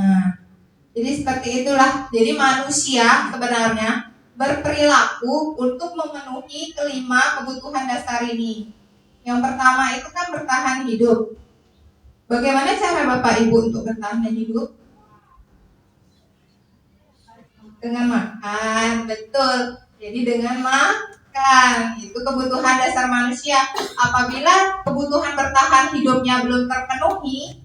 Jadi seperti itulah. Jadi manusia sebenarnya berperilaku untuk memenuhi kelima kebutuhan dasar ini. Yang pertama itu kan bertahan hidup. Bagaimana cara Bapak Ibu untuk bertahan hidup? Dengan makan, betul. Jadi dengan makan, itu kebutuhan dasar manusia. Apabila kebutuhan bertahan hidupnya belum terpenuhi,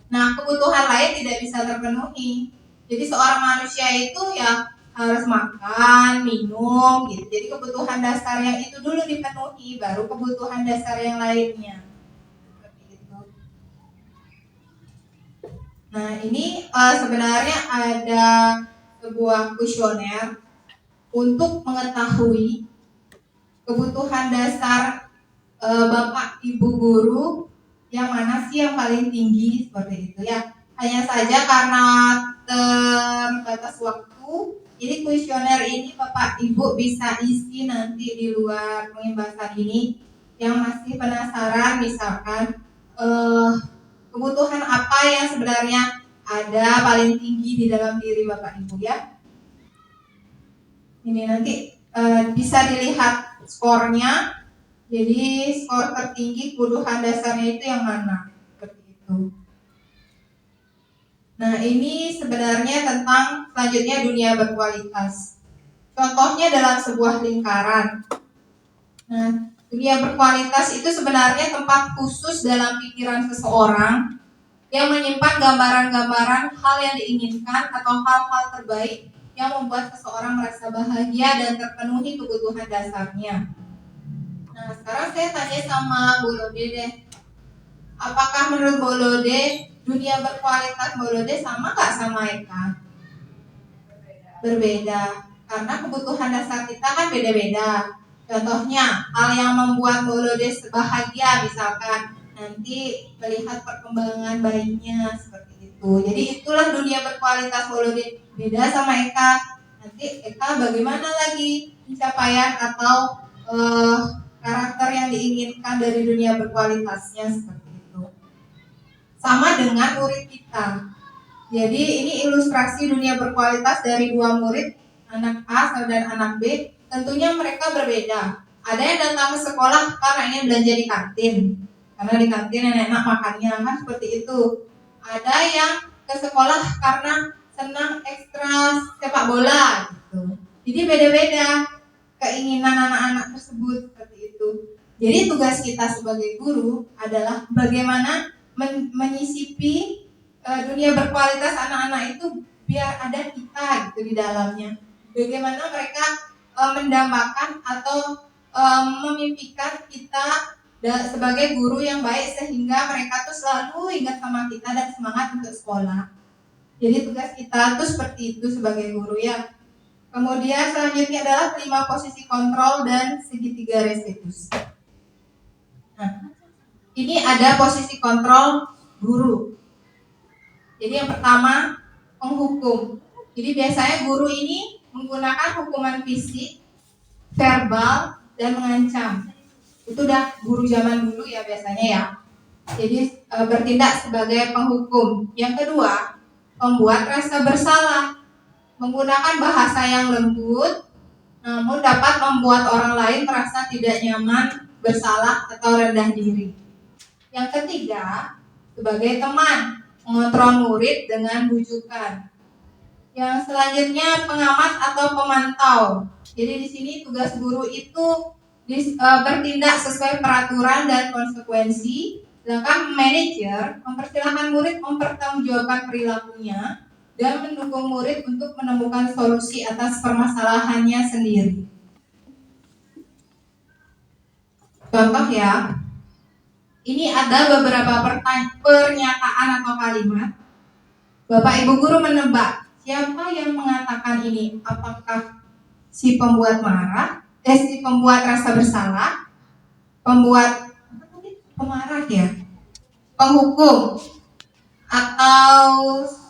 nah kebutuhan lain tidak bisa terpenuhi. Jadi seorang manusia itu ya harus makan, minum gitu. Jadi kebutuhan dasar yang itu dulu dipenuhi, baru kebutuhan dasar yang lainnya. Seperti itu. Nah ini sebenarnya ada sebuah kuesioner untuk mengetahui kebutuhan dasar Bapak Ibu guru yang mana sih yang paling tinggi seperti itu ya. Hanya saja karena terbatas waktu, jadi kuesioner ini Bapak Ibu bisa isi nanti di luar pembahasan ini. Yang masih penasaran misalkan kebutuhan apa yang sebenarnya ada paling tinggi di dalam diri Bapak Ibu ya. Ini nanti bisa dilihat skornya. Jadi skor tertinggi kebutuhan dasarnya itu yang mana? Seperti itu. Nah, ini sebenarnya tentang selanjutnya dunia berkualitas. Contohnya dalam sebuah lingkaran. Nah, dunia berkualitas itu sebenarnya tempat khusus dalam pikiran seseorang yang menyimpan gambaran-gambaran hal yang diinginkan atau hal-hal terbaik yang membuat seseorang merasa bahagia dan terpenuhi kebutuhan dasarnya. Nah, sekarang saya tanya sama Bu Lode deh. Apakah menurut Bu Lode dunia berkualitas Bu Lode sama nggak sama Eka? Berbeda. Karena kebutuhan dasar kita kan beda-beda. Contohnya, hal yang membuat Bu Lode bahagia misalkan nanti melihat perkembangan bayinya seperti itu. Jadi itulah dunia berkualitas Bu Lode. Beda sama Eka. Nanti Eka bagaimana lagi pencapaian atau karakter yang diinginkan dari dunia berkualitasnya seperti itu. Sama dengan murid kita. Jadi ini ilustrasi dunia berkualitas dari dua murid, anak A dan anak B. Tentunya mereka berbeda. Ada yang datang ke sekolah karena ingin belanja di kantin, karena di kantin enak makannya kan seperti itu. Ada yang ke sekolah karena senang ekstra sepak bola gitu. Jadi beda-beda keinginan anak-anak tersebut seperti itu. Jadi tugas kita sebagai guru adalah bagaimana menyisipi dunia berkualitas anak-anak itu biar ada kita gitu di dalamnya. Bagaimana mereka mendambakan atau memimpikan kita sebagai guru yang baik sehingga mereka tuh selalu ingat sama kita dan semangat untuk sekolah. Jadi tugas kita tuh seperti itu sebagai guru ya. Kemudian selanjutnya adalah 5 posisi kontrol dan segitiga restitusi. Nah, ini ada posisi kontrol guru. Jadi yang pertama, penghukum. Jadi biasanya guru ini menggunakan hukuman fisik, verbal, dan mengancam. Itu udah guru zaman dulu ya biasanya ya. Jadi bertindak sebagai penghukum. Yang kedua, membuat rasa bersalah. Menggunakan bahasa yang lembut, namun dapat membuat orang lain merasa tidak nyaman, bersalah, atau rendah diri. Yang ketiga, sebagai teman, mengontrol murid dengan bujukan. Yang selanjutnya, pengamat atau pemantau. Jadi di sini tugas guru itu bertindak sesuai peraturan dan konsekuensi. Sedangkan manajer mempersilahkan murid mempertanggungjawabkan perilakunya dan mendukung murid untuk menemukan solusi atas permasalahannya sendiri. Contoh ya, ini ada beberapa pernyataan atau kalimat. Bapak Ibu guru menebak siapa yang mengatakan ini? Apakah si pembuat marah, si pembuat rasa bersalah, pembuat pemarah ya, penghukum, atau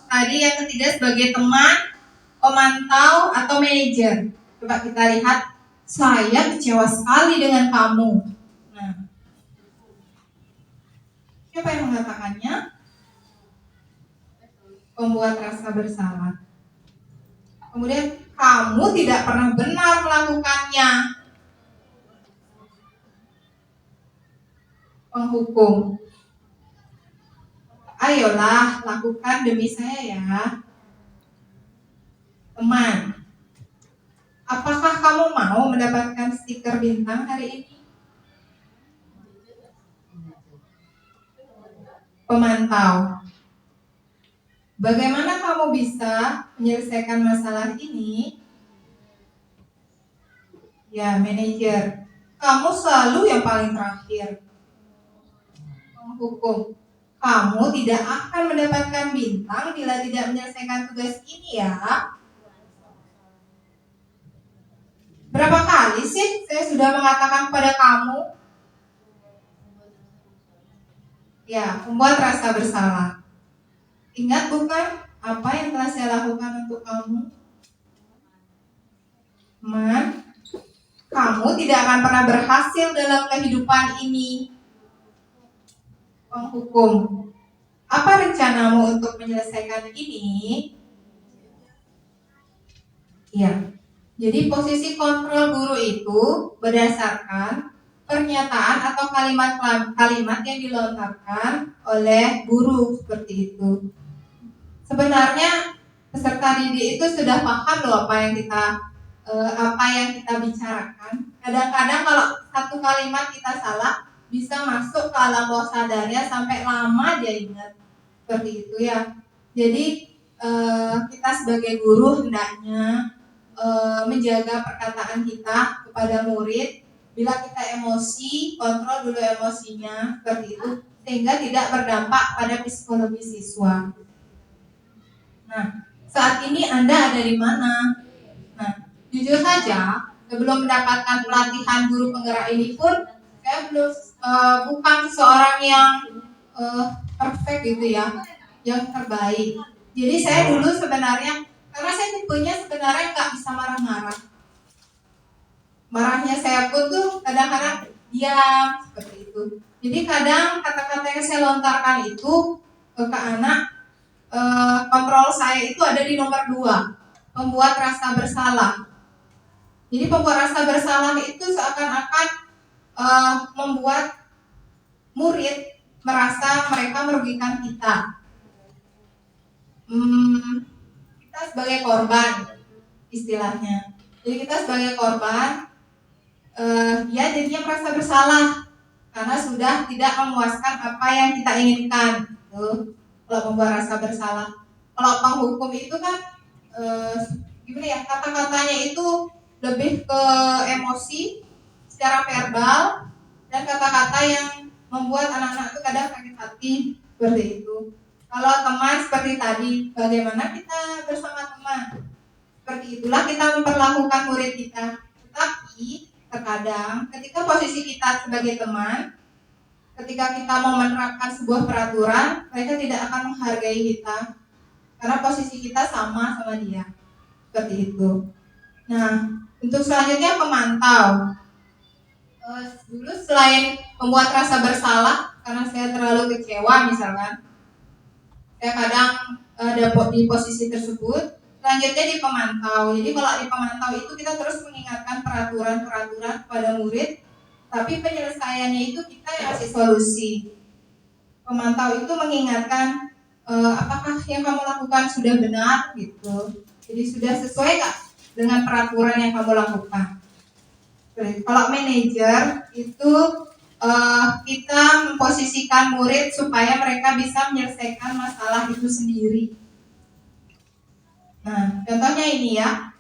tadi yang ketiga sebagai teman, pemantau, atau manajer. Coba kita lihat, saya kecewa sekali dengan kamu. Nah, siapa yang mengatakannya? Pembuat rasa bersalah. Kemudian, kamu tidak pernah benar melakukannya. Penghukum. Ayolah, lakukan demi saya ya. Teman, apakah kamu mau mendapatkan stiker bintang hari ini? Pemantau, bagaimana kamu bisa menyelesaikan masalah ini? Ya, manajer, kamu selalu yang paling terakhir. Penghukum, kamu tidak akan mendapatkan bintang bila tidak menyelesaikan tugas ini ya. Berapa kali sih saya sudah mengatakan kepada kamu? Ya, membuat rasa bersalah. Ingat bukan apa yang telah saya lakukan untuk kamu? Man, kamu tidak akan pernah berhasil dalam kehidupan ini. Penghukum, apa rencanamu untuk menyelesaikan ini? Ya, jadi posisi kontrol guru itu berdasarkan pernyataan atau kalimat-kalimat yang dilontarkan oleh guru seperti itu. Sebenarnya peserta didik itu sudah paham loh apa yang kita bicarakan. Kadang-kadang kalau satu kalimat kita salah bisa masuk ke alam bawah sadarnya sampai lama dia ingat seperti itu ya. Jadi kita sebagai guru hendaknya menjaga perkataan kita kepada murid. Bila kita emosi, kontrol dulu emosinya seperti itu sehingga tidak berdampak pada psikologi siswa. Nah, saat ini Anda ada di mana? Nah, jujur saja, sebelum mendapatkan pelatihan guru penggerak ini pun, saya belum bukan seorang yang perfect gitu ya, yang terbaik. Jadi saya dulu sebenarnya, karena saya tipenya sebenarnya nggak bisa marah-marah. Marahnya saya pun tuh kadang-kadang diam seperti itu. Jadi kadang kata-kata yang saya lontarkan itu ke anak, kontrol saya itu ada di nomor 2, membuat rasa bersalah. Jadi membuat rasa bersalah itu seakan-akan membuat murid merasa mereka merugikan kita. Kita sebagai korban istilahnya. Jadi kita sebagai korban, dia jadinya merasa bersalah karena sudah tidak memuaskan apa yang kita inginkan. Kalau membuat rasa bersalah. Kalau penghukum itu kan gimana ya, kata-katanya itu lebih ke emosi secara verbal dan kata-kata yang membuat anak-anak itu kadang sakit hati seperti itu. Kalau teman seperti tadi, bagaimana kita bersama teman? Seperti itulah kita memperlakukan murid kita. Tetapi terkadang ketika posisi kita sebagai teman, ketika kita mau menerapkan sebuah peraturan, mereka tidak akan menghargai kita karena posisi kita sama dia. Seperti itu. Nah, untuk selanjutnya pemantau. Dulu selain membuat rasa bersalah karena saya terlalu kecewa misalkan, saya kadang ada di posisi tersebut. Selanjutnya di pemantau. Jadi kalau di pemantau itu kita terus mengingatkan peraturan-peraturan kepada murid, tapi penyelesaiannya itu kita yang kasih solusi. Pemantau itu mengingatkan apakah yang kamu lakukan sudah benar gitu. Jadi sudah sesuai nggak dengan peraturan yang kamu lakukan. Kalau manajer itu kita memposisikan murid supaya mereka bisa menyelesaikan masalah itu sendiri. Nah, contohnya ini ya.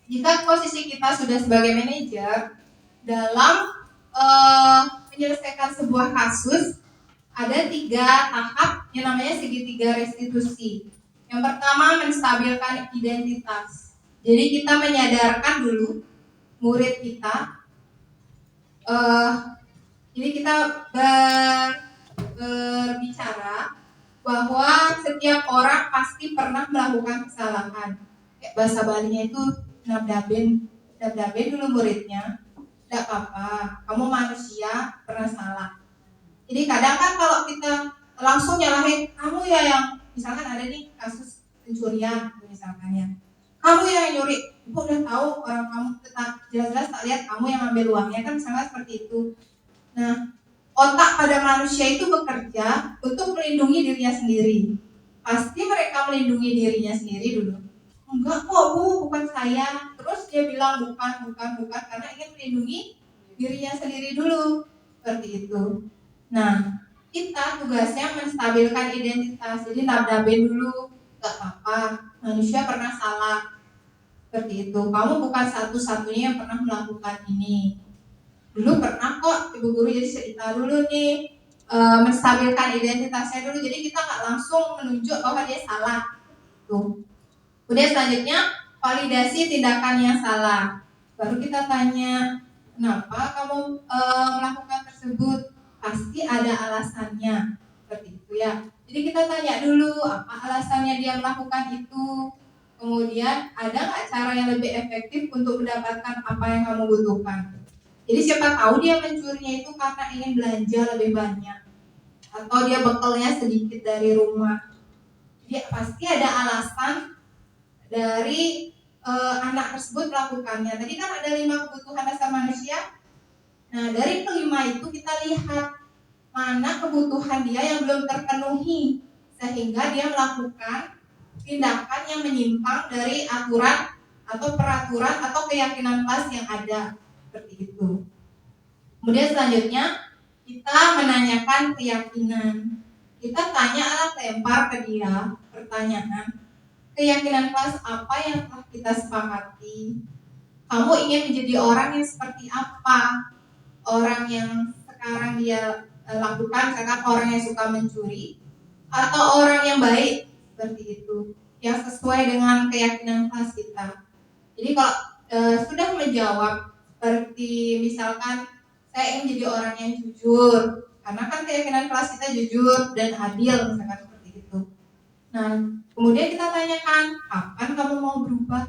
Jika posisi kita sudah sebagai manajer dalam menyelesaikan sebuah kasus, ada 3 tahap yang namanya segitiga restitusi. Yang pertama, menstabilkan identitas. Jadi kita menyadarkan dulu murid kita. Jadi kita berbicara bahwa setiap orang pasti pernah melakukan kesalahan. Kayak bahasa Balinya itu nabdaben dulu muridnya. Tidak apa-apa, kamu manusia pernah salah. Jadi kadang kan kalau kita langsung nyalahin kamu ya yang misalkan ada nih kasus pencurian misalkan ya, kamu yang nyuri, ibu udah tahu orang kamu tetap jelas-jelas tak lihat kamu yang ambil uangnya kan misalnya seperti itu. Nah, otak pada manusia itu bekerja untuk melindungi dirinya sendiri. Pasti mereka melindungi dirinya sendiri dulu. Enggak kok bu, bukan saya. Terus dia bilang bukan karena ingin melindungi dirinya sendiri dulu. Seperti itu. Nah, kita tugasnya menstabilkan identitas. Jadi nabdaben dulu, gak apa-apa. Manusia pernah salah. Seperti itu. Kamu bukan satu-satunya yang pernah melakukan ini. Dulu pernah kok ibu guru jadi cerita dulu nih, menstabilkan identitasnya dulu. Jadi kita nggak langsung menunjuk bahwa dia salah. Tuh. Kemudian selanjutnya validasi tindakan yang salah. Baru kita tanya, kenapa kamu melakukan tersebut? Pasti ada alasannya, seperti itu ya. Jadi kita tanya dulu apa alasannya dia melakukan itu. Kemudian ada nggak cara yang lebih efektif untuk mendapatkan apa yang kamu butuhkan? Jadi siapa tahu dia mencurinya itu karena ingin belanja lebih banyak, atau dia bekalnya sedikit dari rumah. Jadi pasti ada alasan dari anak tersebut melakukannya. Tadi kan ada 5 kebutuhan dasar manusia. Nah, dari kelima itu kita lihat mana kebutuhan dia yang belum terpenuhi, sehingga dia melakukan tindakan yang menyimpang dari aturan atau peraturan atau keyakinan kelas yang ada, seperti itu. Kemudian selanjutnya kita menanyakan keyakinan. Kita tanya alat lempar ke dia pertanyaan, keyakinan kelas apa yang telah kita sepakati? Kamu ingin menjadi orang yang seperti apa? Orang yang sekarang dia lakukan, misalkan orang yang suka mencuri, atau orang yang baik, seperti itu, yang sesuai dengan keyakinan kelas kita. Jadi kalau sudah menjawab seperti misalkan saya ingin menjadi orang yang jujur, karena kan keyakinan kelas kita jujur dan adil, misalkan seperti itu. Nah, kemudian kita tanyakan, kapan kamu mau berubah?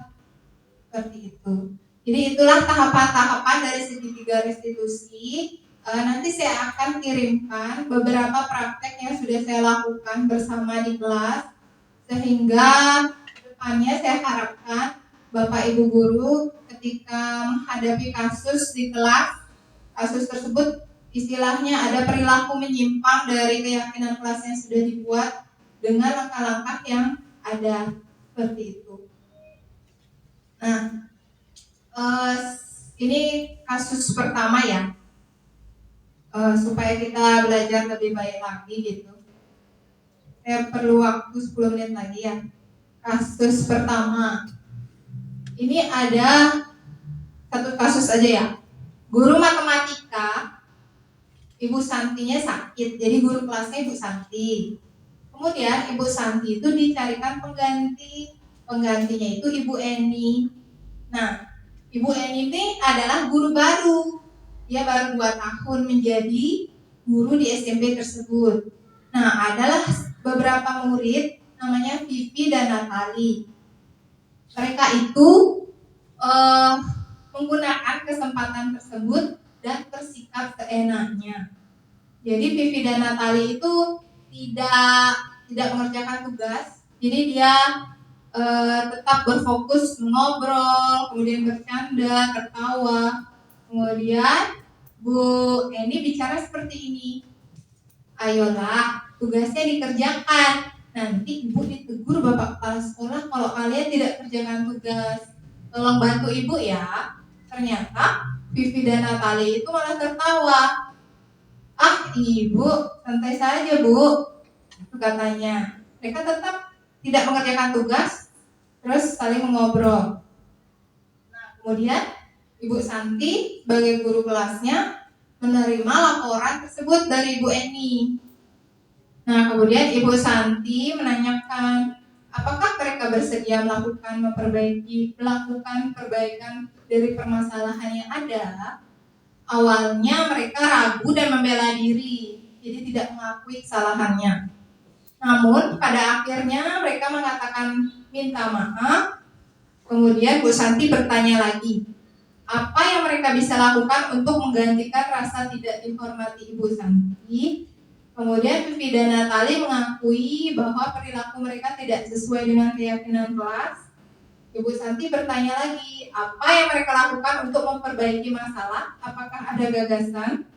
Seperti itu. Jadi itulah tahapan-tahapan dari segitiga restitusi. Nanti saya akan kirimkan beberapa praktek yang sudah saya lakukan bersama di kelas, sehingga depannya saya harapkan Bapak Ibu Guru ketika menghadapi kasus di kelas, kasus tersebut istilahnya ada perilaku menyimpang dari keyakinan kelas yang sudah dibuat dengan langkah-langkah yang ada, seperti itu. Nah, ini kasus pertama ya, supaya kita belajar lebih baik lagi gitu. Saya perlu waktu 10 menit lagi ya. Kasus pertama, ini ada satu kasus aja ya. Guru matematika, Ibu Santinya sakit, jadi guru kelasnya Ibu Santi. Kemudian Ibu Santi itu dicarikan pengganti, penggantinya itu Ibu Eni. Nah, Ibu Eni ini adalah guru baru. Dia baru 2 tahun menjadi guru di SMP tersebut. Nah, adalah beberapa murid namanya Vivi dan Natali. Mereka itu menggunakan kesempatan tersebut dan bersikap seenaknya. Jadi Vivi dan Natali itu tidak mengerjakan tugas. Jadi dia tetap berfokus ngobrol, kemudian bercanda, tertawa. Kemudian Bu Eni bicara seperti ini, ayolah tugasnya dikerjakan, nanti Ibu ditegur Bapak Kepala Sekolah kalau kalian tidak kerjakan tugas, tolong bantu Ibu ya. Ternyata Vivi dan Natali itu malah tertawa. Ah Ibu, santai saja Bu, itu katanya. Mereka tetap tidak mengerjakan tugas, terus saling mengobrol. Nah, kemudian Ibu Santi sebagai guru kelasnya menerima laporan tersebut dari Ibu Eni. Nah, kemudian Ibu Santi menanyakan, apakah mereka bersedia melakukan perbaikan dari permasalahan yang ada? Awalnya mereka ragu dan membela diri, jadi tidak mengakui kesalahannya. Namun pada akhirnya mereka mengatakan minta maaf. Kemudian Bu Santi bertanya lagi, apa yang mereka bisa lakukan untuk menggantikan rasa tidak dihormati Ibu Santi? Kemudian Vivi dan Natali mengakui bahwa perilaku mereka tidak sesuai dengan keyakinan kelas. Ibu Santi bertanya lagi, apa yang mereka lakukan untuk memperbaiki masalah? Apakah ada gagasan?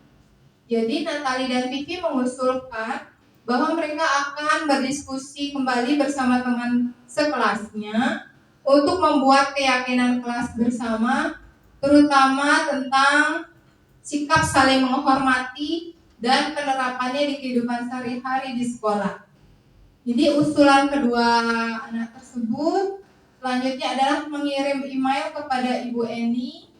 Jadi Natali dan Vivi mengusulkan bahwa mereka akan berdiskusi kembali bersama teman sekelasnya untuk membuat keyakinan kelas bersama, terutama tentang sikap saling menghormati dan penerapannya di kehidupan sehari-hari di sekolah. Jadi usulan kedua anak tersebut selanjutnya adalah mengirim email kepada Ibu Eni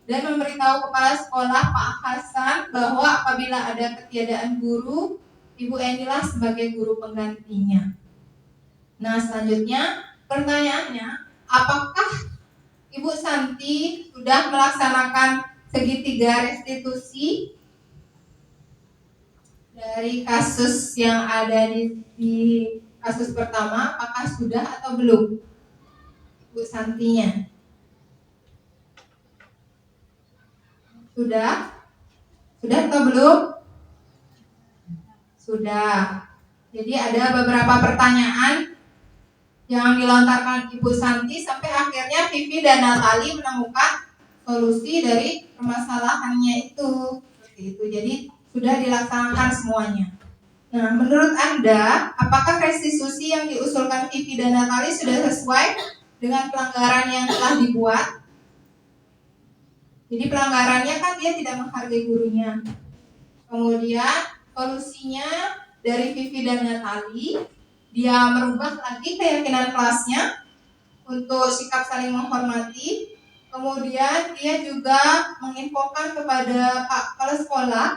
dan memberitahu kepala sekolah Pak Hasan bahwa apabila ada ketiadaan guru, Ibu Eni lah sebagai guru penggantinya. Nah, selanjutnya pertanyaannya, apakah Ibu Santi sudah melaksanakan segitiga restitusi dari kasus yang ada di kasus pertama, apakah sudah atau belum? Ibu Santinya sudah? Sudah atau belum? Sudah. Jadi ada beberapa pertanyaan yang dilontarkan Ibu Santi sampai akhirnya Vivi dan Natali menemukan solusi dari permasalahannya itu. Seperti itu. Jadi sudah dilaksanakan semuanya. Nah, menurut Anda, apakah restitusi yang diusulkan Vivi dan Natali sudah sesuai dengan pelanggaran yang telah dibuat? Jadi pelanggarannya kan dia tidak menghargai gurunya. Kemudian solusinya dari Vivi dan Natali, dia merubah lagi keyakinan kelasnya untuk sikap saling menghormati. Kemudian dia juga menginfokan kepada Pak Kepala Sekolah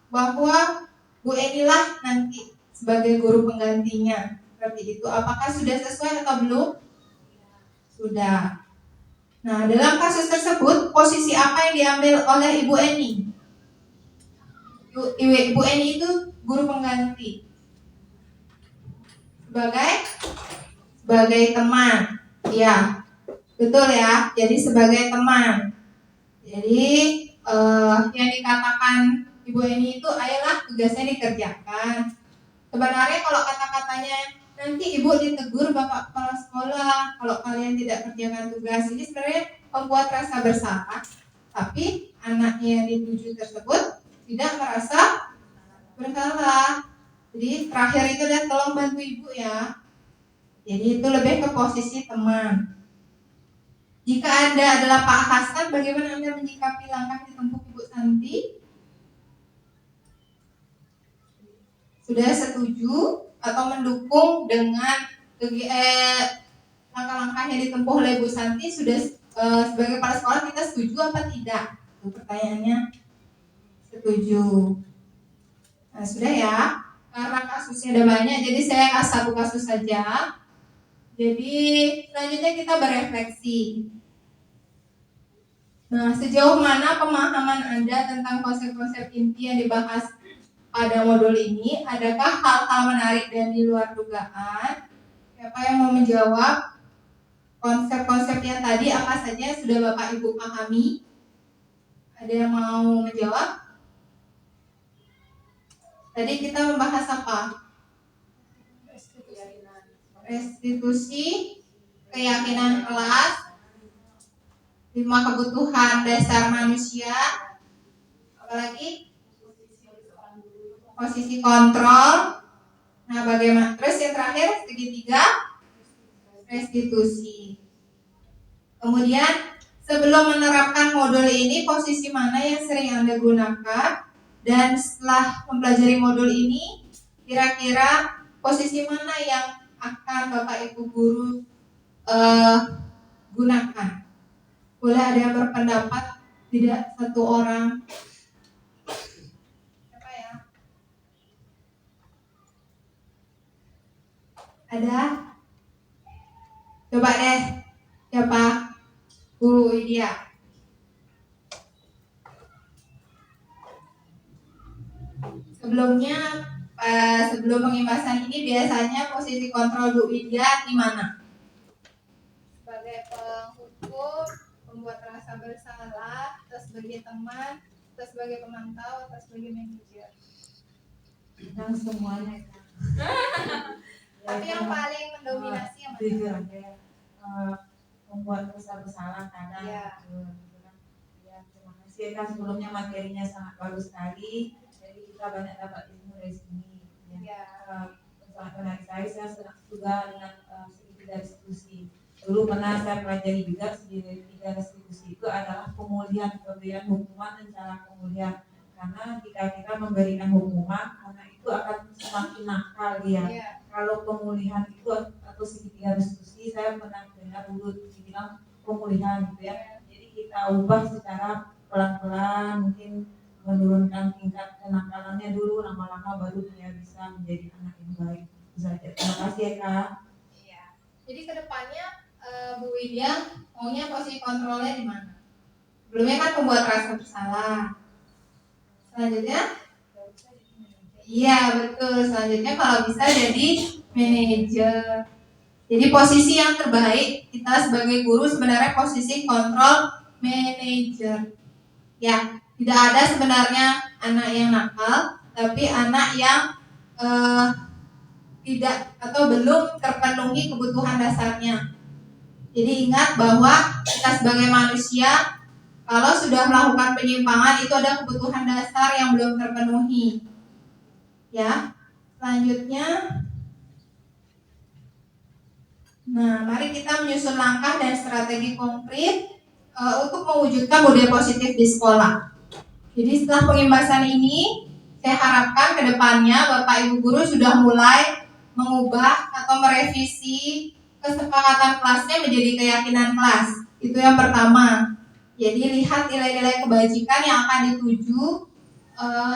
bahwa Bu Enilah nanti sebagai guru penggantinya. Seperti itu. Apakah sudah sesuai atau belum? Sudah. Nah, dalam kasus tersebut, posisi apa yang diambil oleh Ibu Eni? Ibu Eni itu guru pengganti. Sebagai teman. Ya, betul ya. Jadi sebagai teman. Jadi yang dikatakan Ibu Eni itu, ayolah tugasnya dikerjakan. Sebenarnya kalau kata-katanya nanti Ibu ditegur Bapak Kepala Sekolah kalau kalian tidak kerjakan tugas, ini sebenarnya membuat rasa bersalah. Tapi anaknya yang dituju tersebut tidak merasa bersalah. Jadi terakhir itu dia tolong bantu Ibu ya. Jadi itu lebih ke posisi teman. Jika Anda adalah Pak Hasan, bagaimana Anda menyikapi langkah ditempuh Ibu Santi? Sudah setuju atau mendukung dengan langkah-langkah yang ditempuh oleh Ibu Santi? Sudah sebagai kepala sekolah kita setuju apa tidak? Itu pertanyaannya. Setuju. Nah, sudah ya. Karena kasusnya ada banyak, jadi saya kasih satu kasus saja. Jadi selanjutnya kita berefleksi. Nah, sejauh mana pemahaman Anda tentang konsep-konsep inti yang dibahas pada modul ini? Adakah hal-hal menarik dan di luar dugaan? Siapa yang mau menjawab? Konsep-konsep yang tadi apa saja sudah Bapak Ibu pahami? Ada yang mau menjawab? Tadi kita membahas apa? Restitusi, keyakinan kelas, 5 kebutuhan dasar manusia, apalagi posisi kontrol. Nah, bagaimana? Terus yang terakhir segitiga restitusi. Kemudian sebelum menerapkan modul ini, posisi mana yang sering Anda gunakan? Dan setelah mempelajari modul ini, kira-kira posisi mana yang akan Bapak Ibu guru gunakan? Boleh ada yang berpendapat? Tidak satu orang. Siapa ya? Ada? Coba deh. Siapa? Bu Widya. Sebelumnya, sebelum pengimbasan ini biasanya posisi kontrol Bu Widya di mana? Sebagai penghukum, membuat rasa bersalah, atau sebagai teman, atau sebagai pemantau, atau sebagai manajer? Dan semuanya kan. Tapi yang paling mendominasi yang mana? Jujur aja, membuat rasa bersalah kadang. Iya. Ya, terima kasih kan sebelumnya materinya sangat bagus sekali. Jadi kita banyak dapat ilmu dari sini. Iya. Sangat menarik sekali. Saya senang juga dengan segitiga restitusi. Dulu pernah saya pelajari juga segitiga restitusi itu adalah pemulihan, pemberian hukuman dan cara pemulihan. Karena jika kita memberikan hukuman, karena itu akan semakin nakal dia. Iya. Kalau pemulihan itu atau segitiga restitusi, saya pernah dengar dulu dibilang pemulihan gitu ya. Jadi kita ubah secara pelan-pelan, mungkin menurunkan tingkat kenakalannya dulu, lama-lama baru dia bisa menjadi anak yang baik. Itu saja. Terima kasih ya Kak. Iya. Jadi kedepannya Bu Widya maunya posisi kontrolnya di mana? Sebelumnya kan pembuat rasa bersalah. Selanjutnya, iya betul. Selanjutnya kalau bisa jadi manajer. Jadi posisi yang terbaik kita sebagai guru sebenarnya posisi kontrol manajer. Ya, tidak ada sebenarnya anak yang nakal, tapi anak yang tidak atau belum terpenuhi kebutuhan dasarnya. Jadi ingat bahwa kita sebagai manusia kalau sudah melakukan penyimpangan itu ada kebutuhan dasar yang belum terpenuhi. Ya, selanjutnya. Nah, mari kita menyusun langkah dan strategi konkret untuk mewujudkan budaya positif di sekolah. Jadi setelah pengimbasan ini, saya harapkan ke depannya Bapak Ibu Guru sudah mulai mengubah atau merevisi kesepakatan kelasnya menjadi keyakinan kelas. Itu yang pertama. Jadi lihat nilai-nilai kebajikan yang akan dituju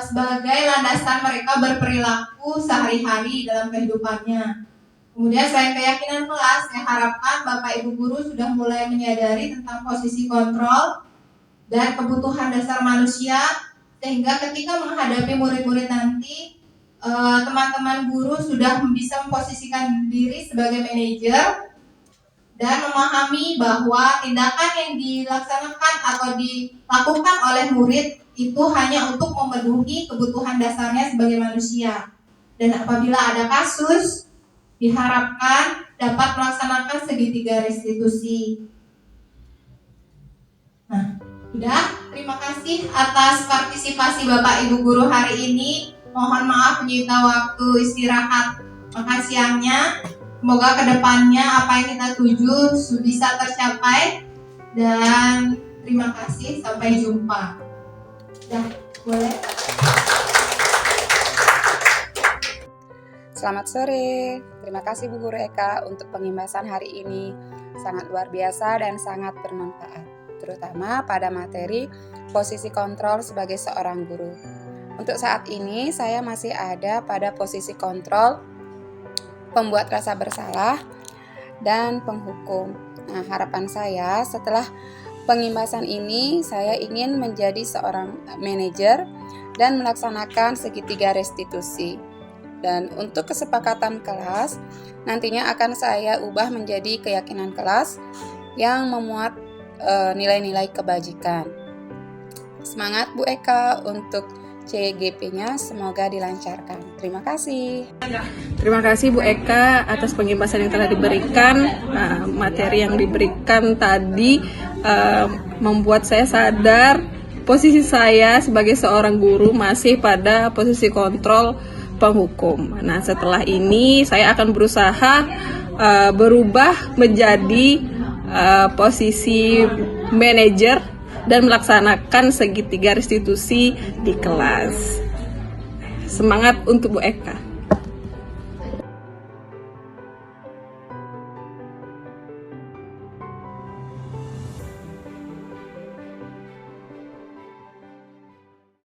sebagai landasan mereka berperilaku sehari-hari dalam kehidupannya. Kemudian selain keyakinan kelas, saya harapkan Bapak Ibu Guru sudah mulai menyadari tentang posisi kontrol dan kebutuhan dasar manusia, sehingga ketika menghadapi murid-murid nanti, teman-teman guru sudah bisa memposisikan diri sebagai manajer dan memahami bahwa tindakan yang dilaksanakan atau dilakukan oleh murid itu hanya untuk memenuhi kebutuhan dasarnya sebagai manusia. Dan apabila ada kasus, diharapkan dapat melaksanakan segitiga restitusi. Nah, sudah. Terima kasih atas partisipasi Bapak Ibu Guru hari ini. Mohon maaf menyita waktu istirahat makan siangnya. Semoga kedepannya apa yang kita tuju bisa tercapai. Dan terima kasih. Sampai jumpa. Dah, boleh. Selamat sore, terima kasih Bu Guru Eka untuk pengimbasan hari ini. Sangat luar biasa dan sangat bermanfaat, terutama pada materi posisi kontrol sebagai seorang guru. Untuk saat ini saya masih ada pada posisi kontrol, pembuat rasa bersalah, dan penghukum. Nah, harapan saya setelah pengimbasan ini saya ingin menjadi seorang manajer dan melaksanakan segitiga restitusi. Dan untuk kesepakatan kelas, nantinya akan saya ubah menjadi keyakinan kelas yang memuat nilai-nilai kebajikan. Semangat Bu Eka untuk CGP-nya, semoga dilancarkan. Terima kasih. Terima kasih Bu Eka atas pengimbasan yang telah diberikan. Materi yang diberikan tadi membuat saya sadar posisi saya sebagai seorang guru masih pada posisi kontrol penghukum. Nah, setelah ini saya akan berusaha berubah menjadi posisi manajer dan melaksanakan segitiga restitusi di kelas. Semangat untuk Bu Eka.